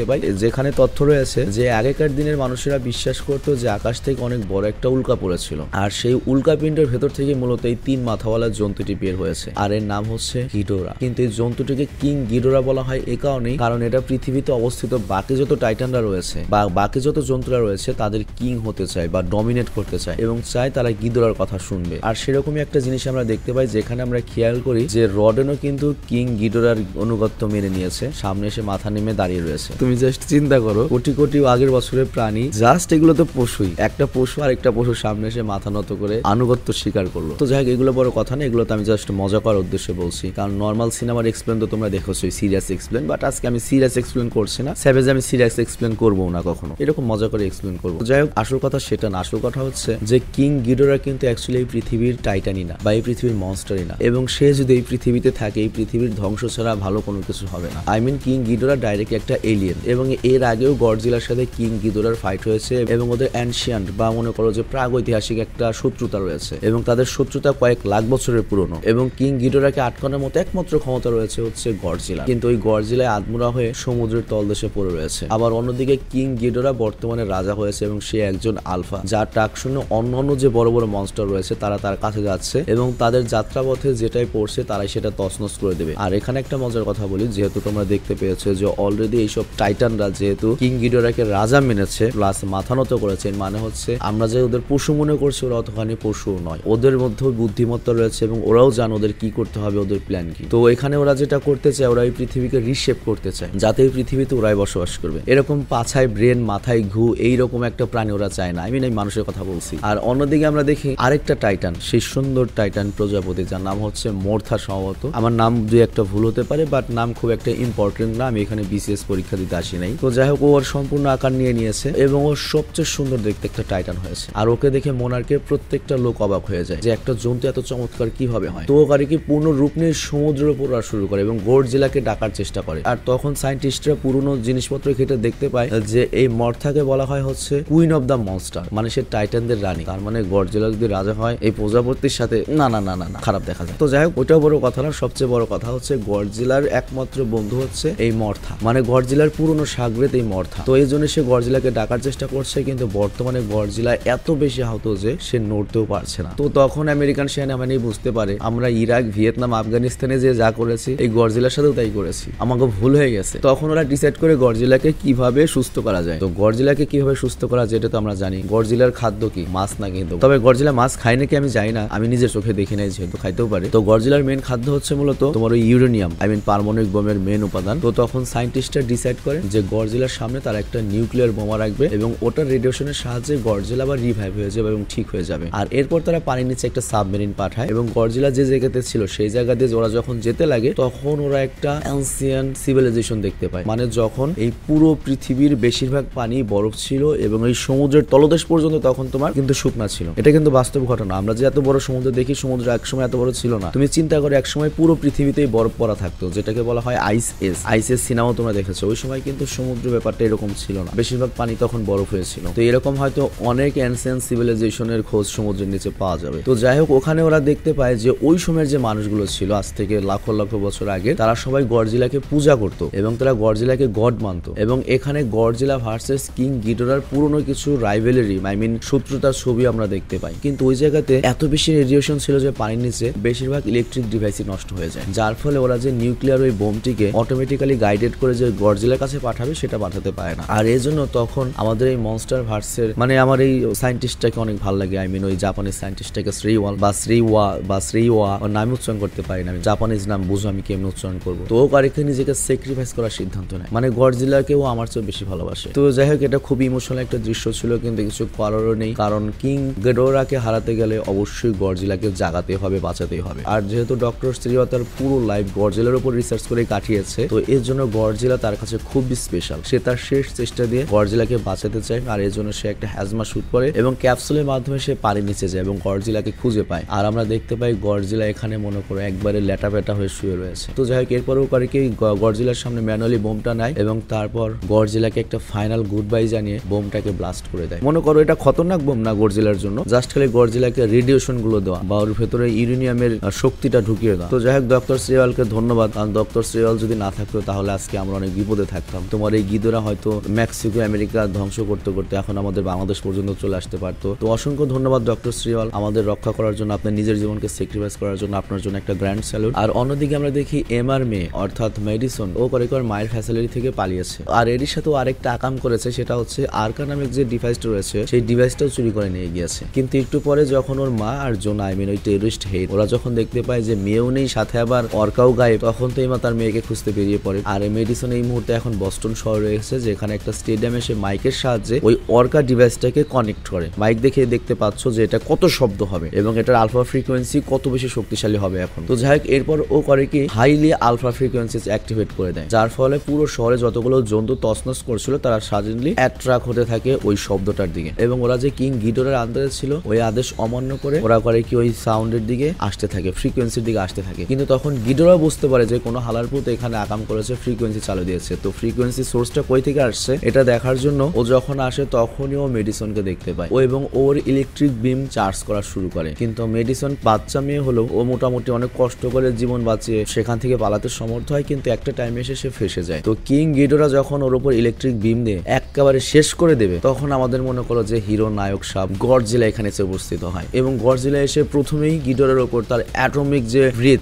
পাই যেখানে তথ্য রয়েছে যে আগেকার দিনের মানুষেরা বিশ্বাস করতো যে আকাশ থেকে অনেক বড় একটা উল্কা পড়েছিল, আর সেই উল্কাপিণ্ডের ভেতর থেকে মূলত এই 3 মাথাওয়ালা জন্তুটি বের হয়েছে, আর এর নাম হচ্ছে গিডোরা। কিন্তু এই জন্তুটিকে কিং গিডোরা বলা হয় এ কারণেই, কারণ এটা পৃথিবীতে অবস্থিত বাকি যত টাইটানরা রয়েছে বা বাকি যত জন্তুরা রয়েছে তাদের কিং হতে চায় বা ডমিনেট করতে চায় এবং চায় তারা গিডোরার কথা শুনবে। আর সেরকমই একটা জিনিস আমরা দেখতে পাই যেখানে আমরা খেয়াল করি যে রডেনও কিন্তু কিং গিডোরার অনুগত্য মেনে নিয়েছে, সামনে এসে মাথা নেমে দাঁড়িয়ে রয়েছে। তুমি জাস্ট চিন্তা করো, কোটি কোটি আগের বছরের প্রাণী, জাস্ট এগুলো তো পশুই, একটা পশু আর একটা পশুর সামনে এসে মাথা নত করে আনুগত্য স্বীকার করলো। তো যাই হোক, এগুলো বড় কথা না, এগুলো তো আমি জাস্ট মজা করার উদ্দেশ্যে বলছি, কারণ নর্মাল সিনেমার এক্সপ্লেন তো তোমরা দেখোছো, সিরিয়াস সিরিয়াস এক্সপ্লেন, বাট আজকে আমি সিরিয়াস এক্সপ্লেন করছি না, স্যাভেজ আমি সিরিয়াস এক্সপ্লেন করবো না কখনো, এরকম মজা করে এক্সপ্লেন করবো। যাই হোক, আসল কথা সেটা না, আসল কথা হচ্ছে যে কিং গিডোরা কিন্তু অ্যাকচুয়ালি এই পৃথিবীর টাইটানই না বা এই পৃথিবীর মনস্টারই না, এবং সে যদি এই পৃথিবীতে থাকে এই পৃথিবীর ধ্বংস ছাড়া ভালো কোনো কিছু হবে না। আই মিন কিং গিডোরা ডাইরেক্ট একটা এলিয়েন, এবং এর আগেও গডজিলার সাথে কিং গিডোরার ফাইট হয়েছে এবং ওদের অ্যানশিয়ান্ট বা মনে করো যে প্রাগৈতিহাসিক একটা শত্রুতা রয়েছে, এবং তাদের শত্রুতা কয়েক লাখ বছরের পুরনো, এবং কিং গিডোরাকে আটকানোর মতো একমাত্র ক্ষমতা রয়েছে হচ্ছে গডজিলা, কিন্তু ওই গডজিলায় আদমুরা হয়ে সমুদ্রের তলদেশে পড়ে রয়েছে। আবার অন্যদিকে কিং গিডোরা বর্তমানে রাজা হয়েছে এবং সে একজন আলফা, যার ডাক শুনে অন্যান্য যে বড় বড় মনস্টার রয়েছে তারা তার কাছে যাচ্ছে এবং তাদের যাত্রাপথে যেটাই পড়ছে তারাই সেটা তছনছ করে দেবে। আর এখানে একটা মজার কথা বলি, যেহেতু তোমরা দেখতে পেয়েছো যে অলরেডি এইসব টাইটানরা যেহেতু কিং গিডোরাকে রাজা মেনেছে প্লাস মাথা নত করেছে, মানে হচ্ছে আমরা যে ওদের পশু মনে করছি ওরা অতখানি পশু নয়, ওদের মধ্যেও বুদ্ধিমত্তা রয়েছে এবং ওরাও জানে ওদের কি করতে হবে, ওদের প্ল্যান কি। তো এখানে ওরা যেটা করতে চায়, ওরা এই পৃথিবীকে রিশেপ করতে চায় যাতে এই পৃথিবীতে ওরাই বসবাস করবে। এরকম পাছায় ব্রেন মাথায় ঘু এইরকম একটা প্রাণী ওরা চায় না, আমি এই মানুষের কথা বলছি। আর অন্যদিকে আমরা দেখি আরেকটা টাইটান, সেই সুন্দর টাইটান প্রজাপতি, যার নাম হচ্ছে মোর্থা সম্ভবত, আমার নাম দুই একটা ভুল হতে পারে, বাট নাম খুব একটা ইম্পর্টেন্ট না, আমি এখানে বিসিএস পরীক্ষা দিতে আসি নাই। তো যাই হোক, ওর সম্পূর্ণ আকার নিয়ে নিয়েছে এবং ওর সবচেয়ে সুন্দর দেখতে একটা টাইটান হয়েছে, আর ওকে দেখে মোনার্কের প্রত্যেকটা লোক অবাক হয়ে যায় যে একটা জন্তু এত চমৎকার কিভাবে হয়। তো ও কি পূর্ণ রূপ নিয়ে সমুদ্রের উপর শুরু করে এবং গডজিলাকে ডাকার চেষ্টা করে। আর তখন সায়েন্টিস্টরা পুরনো জিনিসপত্র ঘেটে দেখতে পায় যে এই মর্থাকে বলা হয় হচ্ছে কুইন অফ দ্য মনস্টার, মানে সে টাইটানদের রানী। তার মানে গডজিলা যদি রাজা হয় এই প্রজাপতির সাথে, না না না না না, খারাপ দেখা যায়। তো যাই হোক, ওইটাও বড় কথা না, সবচেয়ে বড় কথা হচ্ছে গডজিলার একমাত্র বন্ধু হচ্ছে এই মর্থা, মানে গডজিলার পুরনো সাগরেত এই মর্থা। তো এই জন্য সে গডজিলাকে ডাকার চেষ্টা করছে, কিন্তু বর্তমানে গডজিলা এত বেশি আহত যে সে নড়তেও পারছে না। তো তখন আমেরিকান সেনাবাহিনী বুঝতে পারে আমরা ইরাক, ভিয়েতনাম, আফগানিস্তানে যে যা করেছি এই গডজিলার সাথেও তাই করেছি, আমাকে ভুল হয়ে গেছে। তখন ওরা ডিসাইড করে গডজিলাকে কিভাবে সুস্থ করা যায়। তো গডজিলাকে কিভাবে সুস্থ করা যায় এটা তো আমরা জানি, গডজিলার খাদ্য কি, মাছ না, কিন্তু তবে গডজিলা মাছ খায় নাকি আমি জানি না, আমি নিজের চোখে দেখি নাই, যেহেতু খাইতেও পারে। তো গডজিলার মেন খাদ্য হচ্ছে মূলত তোমার ওই ইউরেনিয়াম, আই মিন পারমাণবিক বোমের মেন উপাদান। তো তখন সায়েন্টিস্টরা ডিসাইড করে যে গডজিলার সামনে তারা একটা নিউক্লিয়ার বোমা রাখবে এবং ওটার রেডিয়েশনের সাহায্যে গডজিলা আবার রিভাইভ হয়ে যাবে এবং ঠিক হয়ে যাবে। আর এরপর তারা পানির নিচে একটা সাবমেরিন পাঠায় এবং গডজিলা যে জায়গাতে ছিল সেই জায়গা দিয়ে ওরা যখন যেতে লাগে তখন ওরা একটা অ্যানসিয়েন্ট সিভিলাইজেশন দেখতে পায়, মানে যখন এই পুরো পৃথিবীর বেশিরভাগ পানি বরফ ছিল এবং এই সমুদ্রের তলদেশ পর্যন্ত তখন তোমার কিন্তু শুকনা ছিল। এটা কিন্তু বাস্তব ঘটনা, আমরা যে এত বড় সমুদ্র দেখি, সমুদ্র একসময় এত বড় ছিল না। তুমি চিন্তা করে একসময় পুরো পৃথিবীতেই বরফ পড়া থাকতো, যেটাকে বলা হয় ice age. Ice age cinema তোমরা দেখেছো, ওই সময় কিন্তু সমুদ্র ব্যাপারটা এরকম ছিল না, বেশিরভাগ পানি তখন বরফ হয়েছিল। তো এরকম হয়তো অনেক অ্যানসিয়েন্ট সিভিলাইজেশনের খোঁজ সমুদ্রের নিচে পাওয়া যাবে। তো যাই হোক, ওখানে ওরা দেখতে পায় যে ওই সময়ের যে মানুষগুলো ছিল আজ থেকে লাখ লাখ বছর আগে, তারা সবাই গডজিলাকে পূজা করত এবং তারা গডজিলাকে গড মানত। এবং এখানে গডজিলা ভার্সেস কিং গিডোরার পুরনো কিছু রাইভেলারি, আই মিন শত্রুতার ছবি আমরা দেখতে পাই। কিন্তু ওই জায়গাতে এত বেশি রেডিয়েশন ছিল যে পানির নিচে বেশিরভাগ ইলেকট্রিক ডিভাইসই নষ্ট হয়ে যায়, যার ফলে ওরা যে নিউক্লিয়ার ওই বোমটিকে অটোমেটিক্যালি গাইডেড করে যে গডজিলার কাছে পাঠাবে সেটা পাঠাতে পারে না। আর এই জন্য তখন আমাদের এই মনস্টার ভার্সের, মানে আমার এই সায়েন্টিস্টটাকে অনেক ভালো লাগে, আই মিন ওই জাপানিজ সায়েন্টিস্টটাকে শ্রীওয়া নাম উচ্চারণ করতে পারি না, আমি জাপানিজ নাম বুঝো আমি কেমন উচ্চারণ করবো। তো ও আরেকটা নিজেকে স্যাক্রিফাইস করার সিদ্ধান্ত নেয়, মানে গডজিলাকেও আমার চেয়ে বেশি ভালোবাসে। তো যাই হোক, এটা খুব ইমোশনাল একটা দৃশ্য ছিল, কিন্তু কিছু করারও নেই, কারণ কিং গিডোরাকে হারাতে গেলে অবশ্যই গডজিলাকে জাগাতে হবে, বাঁচাতেই হবে। আর যেহেতু ডক্টর স্ত্রীও তার পুরো লাইফ গডজিলার উপর রিসার্চ করে কাটিয়েছে, তো এর জন্য গডজিলা তার কাছে খুব স্পেশাল। সে তার শেষ চেষ্টা দিয়ে গডজিলাকে বাঁচাতে চায়, আর এর জন্য সে একটা হ্যাজমা শুট করে এবং ক্যাপসুলের মাধ্যমে সে পানির নিচে যায় এবং গডজিলাকে খুঁজে পায়। আর আমরা দেখতে পাই গডজিলা এখানে মনে করো একবারে লেটা পেটা হয়ে শুয়ে রয়েছে। তো যাই হোক, এরপরেও করে কি গডজিলার সামনে ম্যানুয়ালি বোমটা নেয় এবং তারপর গডজিলাকে একটা ফাইনাল গুড বাই জানিয়ে বোমটাকে ব্লাস্ট করে দেয়। মনে করো এটা খতরনাক বোম না গডজিলার জন্য, জাস্ট খালি গডজিলাকে রেডিয়েশন গুলো দেওয়া বা ওর ভেতরে ইউরেনিয়ামের শক্তিটা ঢুকিয়ে দেওয়া। তো যাই হোক, ডক্টর শ্রীওয়ালকে ধন্যবাদ, কারণ ডক্টর শ্রীওয়াল যদি না থাকতো তাহলে আজকে আমরা অনেক বিপদে থাকতাম। তোমার এই গিদোরা হয়তো মেক্সিকো আমেরিকা ধ্বংস করতে করতে এখন আমাদের বাংলাদেশ পর্যন্ত চলে আসতে পারতো। তো অসংখ্য ধন্যবাদ ডক্টর শ্রীওয়াল, আমাদের রক্ষা করার জন্য, আপনার নিজের জীবনকে স্যাক্রিফাইস করার জন্য আপনার জন্য একটা গ্র্যান্ড স্যালুট। আর অন্যদিকে আমরা দেখি এমআর মেয়ে অর্থাৎ মেডিসন, ও করে মায়ের ফ্যাসিলিটি থেকে পালিয়েছে। আর এর সাথে আরেকটা আকাম করেছে, সেটা হচ্ছে আর্কা নামে যে ডিভাইসটা রয়েছে সেই ডিভাইসটাও চুরি করে নিয়ে গিয়েছে। কিন্তু একটু পরে যখন ওর মা আর জোনা, আই মিন ওই টেররিস্ট হেড, ওরা যখন দেখতে পায় যে মেয়েও নেই সাথে আবার অর্কাও গায়েব, তখন তো এমা তার মেয়েকে খুঁজতে বেরিয়ে পড়ে। আর মেডিসন এই মুহূর্তে এখন বস্টন শহরে এসেছে, যেখানে একটা স্টেডিয়ামে সে মাইকের সাহায্যে ওই অর্কা ডিভাইসটাকে কানেক্ট করে। মাইক দেখে দেখতে পাচ্ছ যে এটা কত শব্দ হবে এবং এটার আলফা ফ্রিকোয়েন্সি কত বেশি শক্তিশালী হবে এখন। তো যাই হোক, এরপর ও করে কি হাইলি আলফা ফ্রিকোয়েন্সি ফ্রিকোয়েন্সিজ অ্যাক্টিভেট করে দেয়, যার ফলে পুরো শহরে যতগুলো জন্তু তছনছ করছিল তারা সাডেনলি অ্যাট্রাক্ট হতে থাকে ওই শব্দটার দিকে। এবং ওরা যে কিং গিডোরার আন্দাজে ছিল ওই আদেশ অমান্য করে ওরা করে কি ওই সাউন্ডের দিকে আসতে থাকে, ফ্রিকোয়েন্সির দিকে আসতে থাকে। কিন্তু তখন গিডোরা বুঝতে পারে যে কোনো হালারপুত এখানে আকাম করেছে, ফ্রিকোয়েন্সি চালু দিয়েছে। তো ফ্রিকোয়েন্সি সোর্সটা কই থেকে আসছে এটা দেখার জন্য ও যখন আসে তখনই ও মেডিসনকে দেখতে পায় ও এবং ওর ইলেকট্রিক বিম চার্জ করা শুরু করে। কিন্তু মেডিসন বাচ্চা মেয়ে হলেও ও মোটামুটি অনেক কষ্ট করে জীবন বাঁচিয়ে সেখান থেকে পালাতে সমর্থ হয়, কিন্তু একটা টাইমে এসে সে ফেসে যায়। তো কিং গিডোরা যখন ওর উপর ইলেকট্রিক বিম দিয়ে একেবারে শেষ করে দেবে তখন আমাদের মনে করো যে হিরো নায়ক সাব গডজিলা এখানে এসে উপস্থিত হয় এবং গডজিলা এসে প্রথমেই গিডোরার উপর তার অ্যাটমিক যে ব্রিথ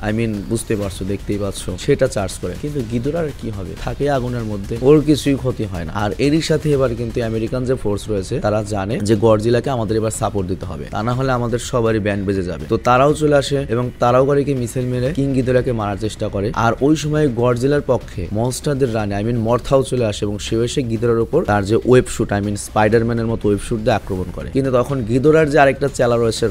বুঝতে পারছো, দেখতেই পাচ্ছ, সেটা চার্জ করে। কিন্তু গিডোরার কি হবে, থাকে আগুনের মধ্যে, ওর কিছুই ক্ষতি হয় না। আর এরই সাথে এবার কিন্তু আমেরিকান যে ফোর্স রয়েছে তারা জানে যে গডজিলাকে আমাদের এবার সাপোর্ট দিতে হবে, তা না হলে আমাদের সবারই ব্যান্ড বেজে যাবে। তো তারাও চলে আসে এবং তারাও করে কি মিসাইল মেরে কিং গিডোরাকে মারার চেষ্টা করে। আর ওই সময় গডজিলার পক্ষে মনস্টারদের রানী মর্থাও চলে আসে এবং সে এসে গিডোরার উপর তার যে ওয়েব শুট স্পাইডারম্যানের মতো ওয়েব শুট দিয়ে আক্রমণ করে। কিন্তু তখন গিডোরার যে আরেকটা চেলা রয়েছে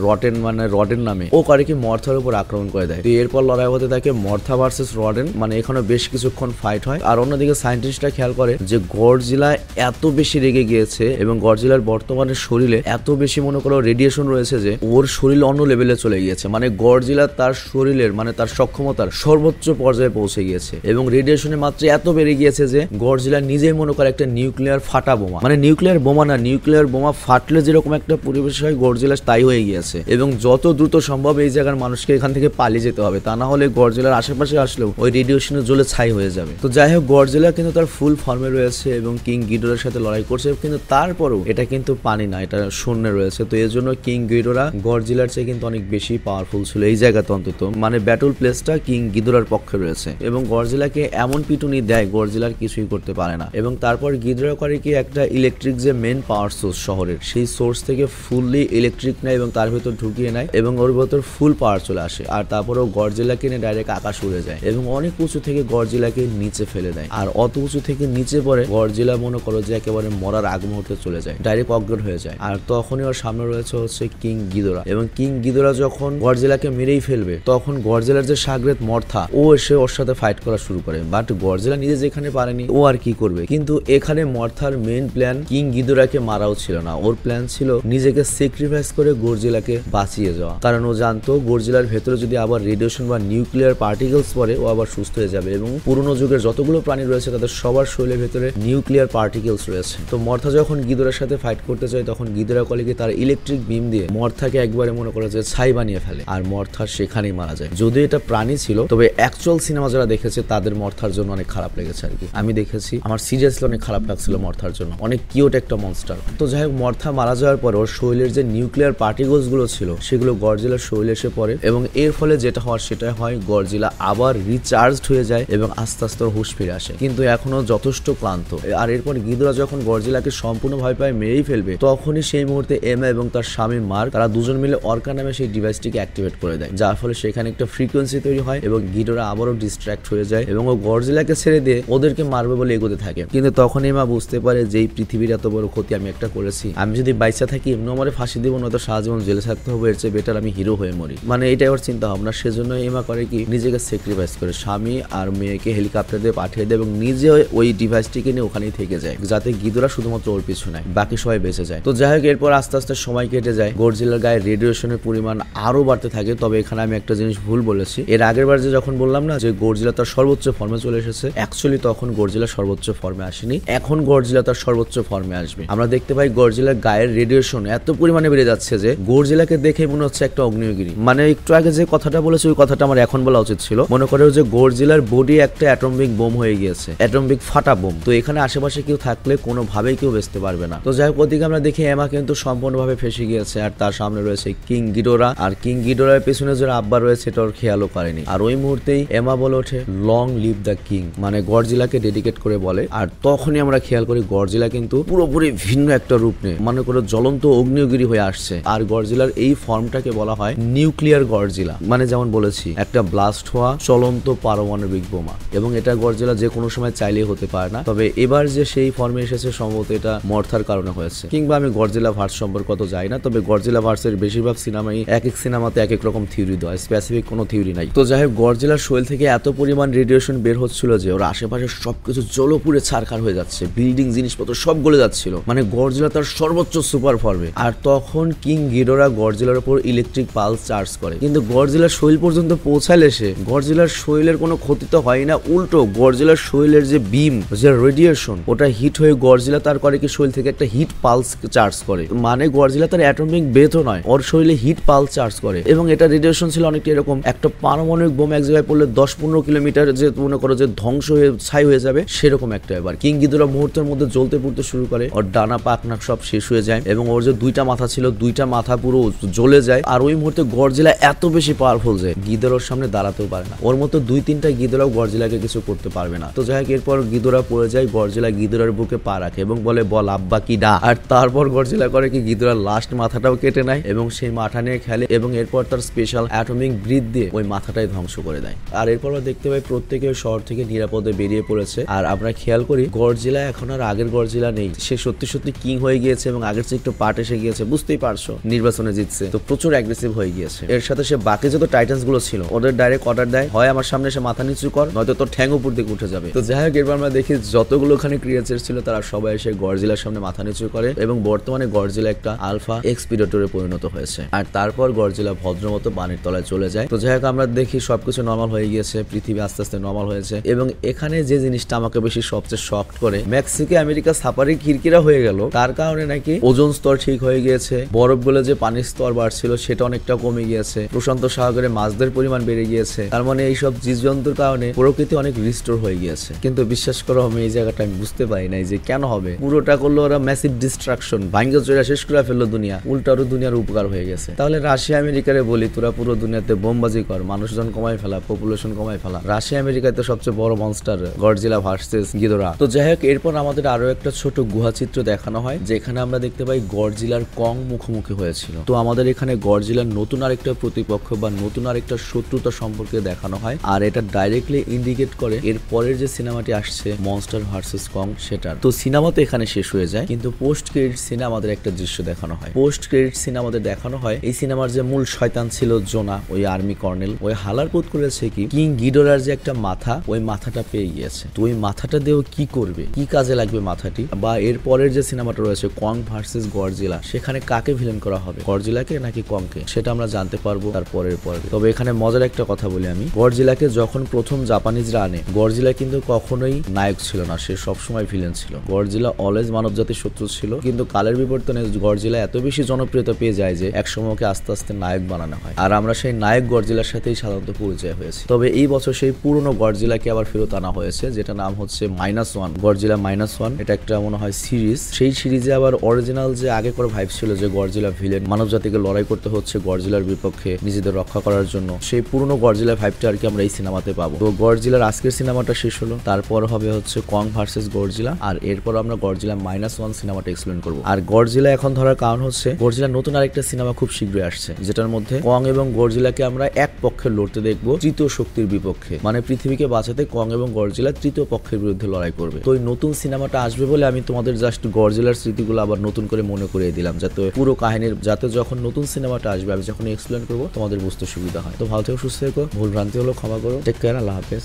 রডেন নামে, ও করে কি মর্থার উপর আক্রমণ করে দেয়। তো এরপর লড়াই হতে থাকে মর্থা ভার্সেস রডেন, এখানে বেশ কিছুক্ষণ ফাইট হয়। আর অন্যদিকে সায়েন্টিস্টরা খেয়াল করে যে গডজিলা এত বেশি রেগে গিয়েছে এবং গডজিলার বর্তমানে শরীরে এত বেশি মনে করো রেডিয়েশন রয়েছে যে ওর শরীর অন্য লেভেলে চলে গিয়েছে। গডজিলা তার শরীরের তার সক্ষমতার সর্বোচ্চ পর্যায়ে পৌঁছে গিয়েছে এবং রেডিয়েশনের মাত্রা এত বেড়ে গিয়েছে যে গডজিলা নিজেই মনে করে একটা নিউক্লিয়ার ফাটা বোমা, নিউক্লিয়ার বোমা না, নিউক্লিয়ার বোমা ফাটলে যেরকম একটা পরিবেশ হয় গডজিলা তাই হয়ে গিয়েছে এবং যত দ্রুত সম্ভব এই জায়গার মানুষকে এখান থেকে পালিয়ে যেতে হবে, তা না হলে গডজিলার আশেপাশে আসলেও ওই রেডিয়েশনে জ্বলে ছাই হয়ে যাবে। তো যাই হোক, গডজিলা কিন্তু তার ফুল ফর্মে রয়েছে এবং কিং গিডোরার সাথে লড়াই করছে, কিন্তু তারপরেও এটা কিন্তু পানি না, এটা শূন্যে রয়েছে। তো এর জন্য কিং গিডোরা গডজিলার চেয়ে কিন্তু অনেক বেশি পাওয়ারফুল ছিল এই জায়গাতে, অন্তত ব্যাটল প্লেসটা কিং গিডোরার পক্ষে রয়েছে এবং গডজিলাকে এমন পিটুনি দেয় গডজিলার কিছুই করতে পারে না। এবং তারপর গিডোরা করে কি একটা ইলেকট্রিক যে মেন পাওয়ার সোর্স শহরের, সেই সোর্স থেকে ফুললি ইলেকট্রিক নেয় এবং তার ভেতর ঢুকিয়ে নেয় এবং ওর ভেতর ফুল পাওয়ার চলে আসে। আর তারপরেও গডজিলাকে নিয়ে ডাইরেক্ট আকাশ উড়ে যায় এবং অনেক উঁচু থেকে গডজিলাকে নিচে ফেলে দেয়। আর অত উঁচু থেকে নিচে পড়ে গডজিলা মনে করো যে একেবারে মরার আগ মুহূর্তে চলে যায়, ডাইরেক্ট অজ্ঞান হয়ে যায়। আর তখনই ওর সামনে রয়েছে হচ্ছে কিং গিডোরা এবং কিং গিডোরা যখন গডজিলাকে মেরেই ফেলবে তখন গডজিলার যে সাগরেত মর্থা ও এসে ওর সাথে ফাইট করা শুরু করে। বাট গডজিলা নিজে যেখানে পারেনি ও আর কি করবে, কিন্তু এখানে মর্থার মেইন প্ল্যান কিং গিডোরাকে মারাও ছিল না, ওর প্ল্যান ছিল নিজেকে স্যাক্রিফাইস করে গডজিলাকে বাঁচিয়ে যাওয়া। কারণ ও জানতো গডজিলার ভেতরে যদি আবার রেডিয়েশন বা নিউক্লিয়ার পার্টিকেলস পড়ে ও আবার সুস্থ হয়ে যাবে এবং পুরনো যুগের যতগুলো প্রাণী রয়েছে তাদের সবার শরীরের ভেতরে নিউক্লিয়ার পার্টিকেলস রয়েছে। তো মর্থা যখন গিডোরার সাথে ফাইট করতে চায় তখন গিডোরা কলেকে তার ইলেকট্রিক বিম দিয়ে মর্থাকে একবারে মনে করে যে ছাই বানিয়ে ফেলে আর মর্থা সেখানেই মারা যায়। যদি এটা প্রাণী ছিল তবে অ্যাকচুয়াল সিনেমা যারা দেখেছে তাদের মর্থার জন্য অনেক খারাপ লেগেছে আর কি। আমি দেখেছি, আমার সিরিয়াসলি অনেক খারাপ লাগছিল মর্থার জন্য, অনেক কিউট একটা মনস্টার। তো যাই হোক, মর্থা মারা যাওয়ার পর ওর শরীরের যে নিউক্লিয়ার পার্টিকেলস গুলো ছিল সেগুলো গডজিলার শরীরে এসে পড়ে এবং এর ফলে যেটা হওয়ার সেটা হয়, গডজিলা আবার রিচার্জড হয়ে যায় এবং আস্তে আস্তে হুঁশ ফিরে আসে, কিন্তু এখনো যথেষ্ট ক্লান্ত। আর এরপর গিডোরা যখন গডজিলাকে সম্পূর্ণ ভয় পায় মেরেই ফেলবে তখনই সেই মুহূর্তে এমা এবং তার স্বামী মার্ক তারা দুজন মিলে অর্কা নামে সেই ডিভাইসটিকে অ্যাক্টিভেট করে দেয়, যার ফলে সেখানে একটা ফ্রিকোয়েন্সি তৈরি হয় এবং গিডোরা আবারও ডিস্ট্র্যাক্ট হয়ে যায় এবং ও গডজিলাকে ছেড়ে দিয়ে ওদেরকে মারবে বলে এগোতে থাকে। কিন্তু তখন এমা বুঝতে পারে যে এই পৃথিবীর এত বড় ক্ষতি আমি একটা করেছি, আমি যদি বাইসা থাকি এমনি আমারে ফাঁসি দিব, নয়তো সারা জীবন জেলে থাকতে হবে, এর চেয়ে বেটার আমি হিরো হয়ে মরি। এটাই ওর চিন্তা ভাবনা। সেজন্য এমা করে কি নিজেকে স্যাক্রিফাইস করে স্বামী আর মেয়েকে হেলিকপ্টার দিয়ে পাঠিয়ে দেয় এবং নিজে ওই ডিভাইসটিকে নিয়ে ওখানেই থেকে যায় যাতে গিডোরা শুধুমাত্র ওর পিছু নেয়, বাকি সবাই বেঁচে যায়। তো যাই হোক, এরপর আস্তে আস্তে সময় কেটে যায়, গডজিলার গায়ে রেডিয়েশনের পরিমাণ আরো বাড়তে থাকে। তবে এখানে আমি একটা জিনিস ভুল বলেছি, এর আগের বার যে যখন বললাম না যে গডজিলা তার সর্বোচ্চ ফর্মে চলে এসেছে, অ্যাকচুয়ালি তখন গডজিলা সর্বোচ্চ ফর্মে আসেনি, এখন গডজিলা তার সর্বোচ্চ ফর্মে আসবে। আমরা দেখতে পাই গডজিলার গায়ের রেডিয়েশন এত পরিমাণে বেড়ে যাচ্ছে যে গডজিলাকে দেখে মনে হচ্ছে একটা অগ্নিগিরি। একটু আগে যে কথাটা বলেছি ওই কথাটা আমার এখন বলা উচিত ছিল। মনে করো যে গডজিলার বডি একটা অ্যাটমিক বোম হয়ে গিয়েছে, অ্যাটমিক ফাটা বোম। তো এখানে আশেপাশে কেউ থাকলে কোনোভাবেই কেউ বেঁচতে পারবে না। তো যাই হোক, ওদিকে আমরা দেখি এমা কিন্তু সম্পূর্ণভাবে ফেসে গিয়েছে আর তার সামনে রয়েছে কিং গিডোরা, আর কিং গিডোরার পেছনে যে আব্বা রয়েছে এটা ওর খেয়ালও করেনি। আর ওই মুহূর্তেই এমা বলে ওঠে লং লিভ দ্য কিং, গডজিলাকে ডেডিকেট করে বলে। আর তখনই আমরা খেয়াল করি গডজিলা কিন্তু পুরোপুরি ভিন্ন একটা রূপ নেয়, মনে করো জ্বলন্ত অগ্নিগিরি হয়ে আসছে। আর গডজিলার এই ফর্মটাকে বলা হয় নিউক্লিয়ার গডজিলা, যেমন বলেছি একটা ব্লাস্ট হওয়া চলন্ত পারমাণবিক বোমা। এবং এটা গডজিলা যে কোনো সময় চাইলেই হতে পারে না, তবে এবার যে সেই ফর্মে এসেছে সম্ভবত এটা মর্থার কারণে হয়েছে, কিংবা আমি গডজিলা ভার্স সম্পর্কে অত যাই না। তবে গডজিলা ভার্সের বেশিরভাগ সিনেমাই এক এক সিনেমাতে এক এক রকম থিওরি দেয়, স্পেসিফিক কোনো থিওরি নাই। তো যাই হোক, গডজিলার শরীর থেকে এত পরিমাণ পরিমাণ রেডিয়েশন বের হচ্ছিল যে ওর আশেপাশে সবকিছু জ্বলপুড়ে ছারখার হয়ে যাচ্ছে, বিল্ডিং জিনিসপত্র সব গলে যাচ্ছিল, মানে গডজিলা তার সর্বোচ্চ সুপার ফর্মে। আর তখন কিং গিডোরা গডজিলার উপর ইলেকট্রিক পালস চার্জ করে, কিন্তু গডজিলার শরীর পর্যন্ত পৌঁছালে সে গডজিলার শরীরের কোনো ক্ষতি তো হয় না, উল্টো গডজিলার শরীরের যে বিম, যে রেডিয়েশন, ওটা হিট হয়ে গডজিলা তার করে কি শরীর থেকে একটা হিট পালস চার্জ করে, মানে গডজিলা তার অ্যাটমিক বেথও নয়, ওর শরীরে হিট পালস চার্জ করে। এবং এটা রেডিয়েশন ছিল অনেকটা এরকম, একটা পারমাণবিক বোম এক জায়গায় পড়লে 10-15 কিলোমিটার যে মনে করো যে ধ্বংস হয়ে ছাই হয়ে যাবে, সেরকম একটা। এবার কিং গিডোরা মুহূর্তের মধ্যে জ্বলতে পুড়তে শুরু করে, ওর ডানা পাক নাক সব শেষ হয়ে যায় এবং ওর যে 2টা মাথা ছিল 2টা মাথা পুরো জ্বলে যায়। আর ওই মুহূর্তে গডজিলা এত বেশি পাওয়ারফুল যে গিডোরার সামনে দাঁড়াতেও পারে না, ওর মতো 2-3টা গিডোরাও গডজিলাকে কিছু করতে পারবে না। তো যাই হোক, এরপর গিডোরা পড়ে যায়, গডজিলা গিডোরার বুকে পা রাখে এবং বলে বল আব্বা কি ডা। আর তারপর গডজিলা করে কি গিডোরার লাস্ট মাথাটাও কেটে নেয় এবং সেই মাথা নিয়ে খেলে এবং এরপর তার স্পেশাল অ্যাটমিক ব্রিথ দিয়ে ওই মাথাটাই ধ্বংস করে দেয়। আর এরপর আমরা দেখতে পাই প্রত্যেকে শহর থেকে নিরাপদে বেরিয়ে পড়েছে। আর আমরা খেয়াল করি গডজিলা এখন আর আগের গডজিলা নেই, সে সত্যি সত্যি কিং হয়ে গিয়েছে এবং আগের চেয়ে একটু পার্ট এসে গিয়েছে, বুঝতেই পারছো, নির্বাচনে জিতছে তো প্রচুর অ্যাগ্রেসিভ হয়ে গিয়েছে। এর সাথে সে বাকি যত টাইটান্স গুলো ছিল ওদের ডাইরেক্ট অর্ডার দেয়, হয় আমার সামনে এসে মাথা নিচু কর, নয়তো তোর ঠ্যাং উপর দিকে উঠে যাবে। তো যাই হোক, এরপর আমরা দেখি যতগুলো ওখানে ক্রিয়েচার ছিল তারা সবাই এসে গডজিলার সামনে মাথা নিচু করে এবং বর্তমানে গডজিলা একটা আলফা এক্সপিডেটরে পরিণত হয়েছে। আর তারপর গডজিলা ভদ্রমতো পানির তলায় চলে যায়। তো যাই হোক, আমরা দেখি সবকিছু নর্মাল হয়ে গিয়েছে, পৃথিবী আস্তে আস্তে নর্মাল হয়েছে। এবং এখানে যে জিনিসটা আমাকে বেশি সবচেয়ে শক্ট করে, মেক্সিকো আমেরিকা সাফারি খিরকিরা হয়ে গেল, তার কারণে নাকি ওজোন স্তর ঠিক হয়ে গিয়েছে, বরফ গলে যে পানির স্তর বাড়ছিল সেটা অনেকটা কমে গিয়েছে, প্রশান্ত সাগরে মাছদের পরিমাণ বেড়ে গিয়েছে। তার মানে এইসব জীবজন্তুর কারণে প্রকৃতি অনেক রিস্টোর হয়ে গিয়েছে। কিন্তু বিশ্বাস করো, আমি এই জায়গাটা আমি বুঝতে পারি নাই যে কেন হবে, পুরোটা করলো ওরা ম্যাসিভ ডিস্ট্রাকশন, ভাঙ্গে চড়া শেষ করে ফেললো দুনিয়া, উল্টারও দুনিয়ার উপকার হয়ে গেছে। তাহলে রাশিয়া আমেরিকারে বলি, তোরা পুরো দুনিয়াতে বোমবাজি কর, মানুষজন কমাই ফেলা, পপুলেশন কমাই ফেলা। রাশিয়া আমেরিকায় তো সবচেয়ে বড় মনস্টার গডজিলা ভার্সেস গিডোরা। তো যাই হোক, এরপর আমাদের আরো একটা ছোট গুহা চিত্র দেখানো হয়, যেখানে আমরা দেখতে পাই গডজিলার কং মুখোমুখি হয়েছিল। তো আমাদের এখানে গডজিলার নতুন আরেকটা প্রতিপক্ষ বা নতুন আরেকটা শত্রুতা সম্পর্কে দেখানো হয়, আর এটা ডাইরেক্টলি ইন্ডিকেট করে এর পরের যে সিনেমাটি আসছে মনস্টার ভার্সেস কং সেটার। তো সিনেমা তো এখানে শেষ হয়ে যায়, কিন্তু পোস্ট ক্রেডিট সিনে আমাদের একটা দৃশ্য দেখানো হয়। পোস্ট ক্রেডিট সিনে আমাদের দেখানো হয় এই সিনেমার যে মূল শয়তান ছিল জোনা, ওই আর্মি কর্নেল, ওই হালারপুত করেছে কি কিং গিডোরার যে একটা মাথা, ওই মাথাটা পেয়ে গিয়েছে। তো ওই মাথাটা দিয়েও কি করবে, কি কাজে লাগবে মাথাটি, বা এর পরের যে সিনেমাটা রয়েছে কং ভার্সেস গডজিলা, সেখানে কাকে ভিলেন করা হবে, গডজিলাকে নাকি কংকে, সেটা আমরা জানতে পারবো তার পরের পর্বে। তবে এখানে মজার একটা কথা বলি আমি, গডজিলাকে যখন প্রথম জাপানিজরা আনে, গডজিলা কিন্তু কখনোই নায়ক ছিল না, সে সবসময় ভিলেন ছিল। গডজিলা অলওয়েজ মানব জাতির শত্রু ছিল, কিন্তু কালের বিবর্তনে গডজিলা এত বেশি জনপ্রিয়তা পেয়ে যায় যে একসময় ওকে আস্তে আস্তে নায়ক বানানো হয়, আর আমরা সেই নায়ক গডজিলার সাথেই সাধারণত পরিচয় হয়েছে। তবে এই বছর সেই পুরনো গডজিলাকে আবার ফেরত আনা হয়েছে, যেটা নাম হচ্ছে -1, গডজিলা -1। এটা একটা মনে হয় সিরিজ, সেই সিরিজে আবার অরিজিনাল যে আগে করে ভাইব ছিল যে গডজিলা ভিলেন, মানব জাতিকে লড়াই করতে হচ্ছে গডজিলার বিপক্ষে নিজেদের রক্ষা করার জন্য, সেই পুরনো গডজিলা ভাইবটা আর কি আমরা এই সিনেমাতে পাবো। তো গডজিলার আজকের সিনেমাটা শেষ হলো, তারপর হবে হচ্ছে কং ভার্সেস গডজিলা, আর এরপর আমরা গডজিলা -1 সিনেমাটা এক্সপ্লেন করবো। আর গডজিলা এখন ধরার কারণ হচ্ছে গডজিলা নতুন আরেকটা সিনেমা খুব শীঘ্রই আসছে, যেটার মধ্যে কং এবং গডজিলাকে আমরা এক পক্ষে লড়তে দেখবো তৃতীয় শক্তির বিপক্ষে, মানে পৃথিবীকে বাঁচাতে কং এবং গডজিলা তৃতীয় পক্ষের বিরুদ্ধে লড়াই করবে। তো ওই নতুন সিনেমাটা আসবে বলে আমি তোমাদের জাস্ট গডজিলার স্মৃতিগুলো আবার নতুন করে মনে করিয়ে দিলাম, যাতে পুরো কাহিনীর, যাতে যখন নতুন সিনেমাটা আসবে আমি যখন এক্সপ্লেন করবো তোমাদের বুঝতে সুবিধা হয়। তো ভালো থেকো, সুস্থ থেকো, ভুল ভ্রান্তি হলো ক্ষমা করো, টেক কেয়ার, আল্লাহ হাফেজ।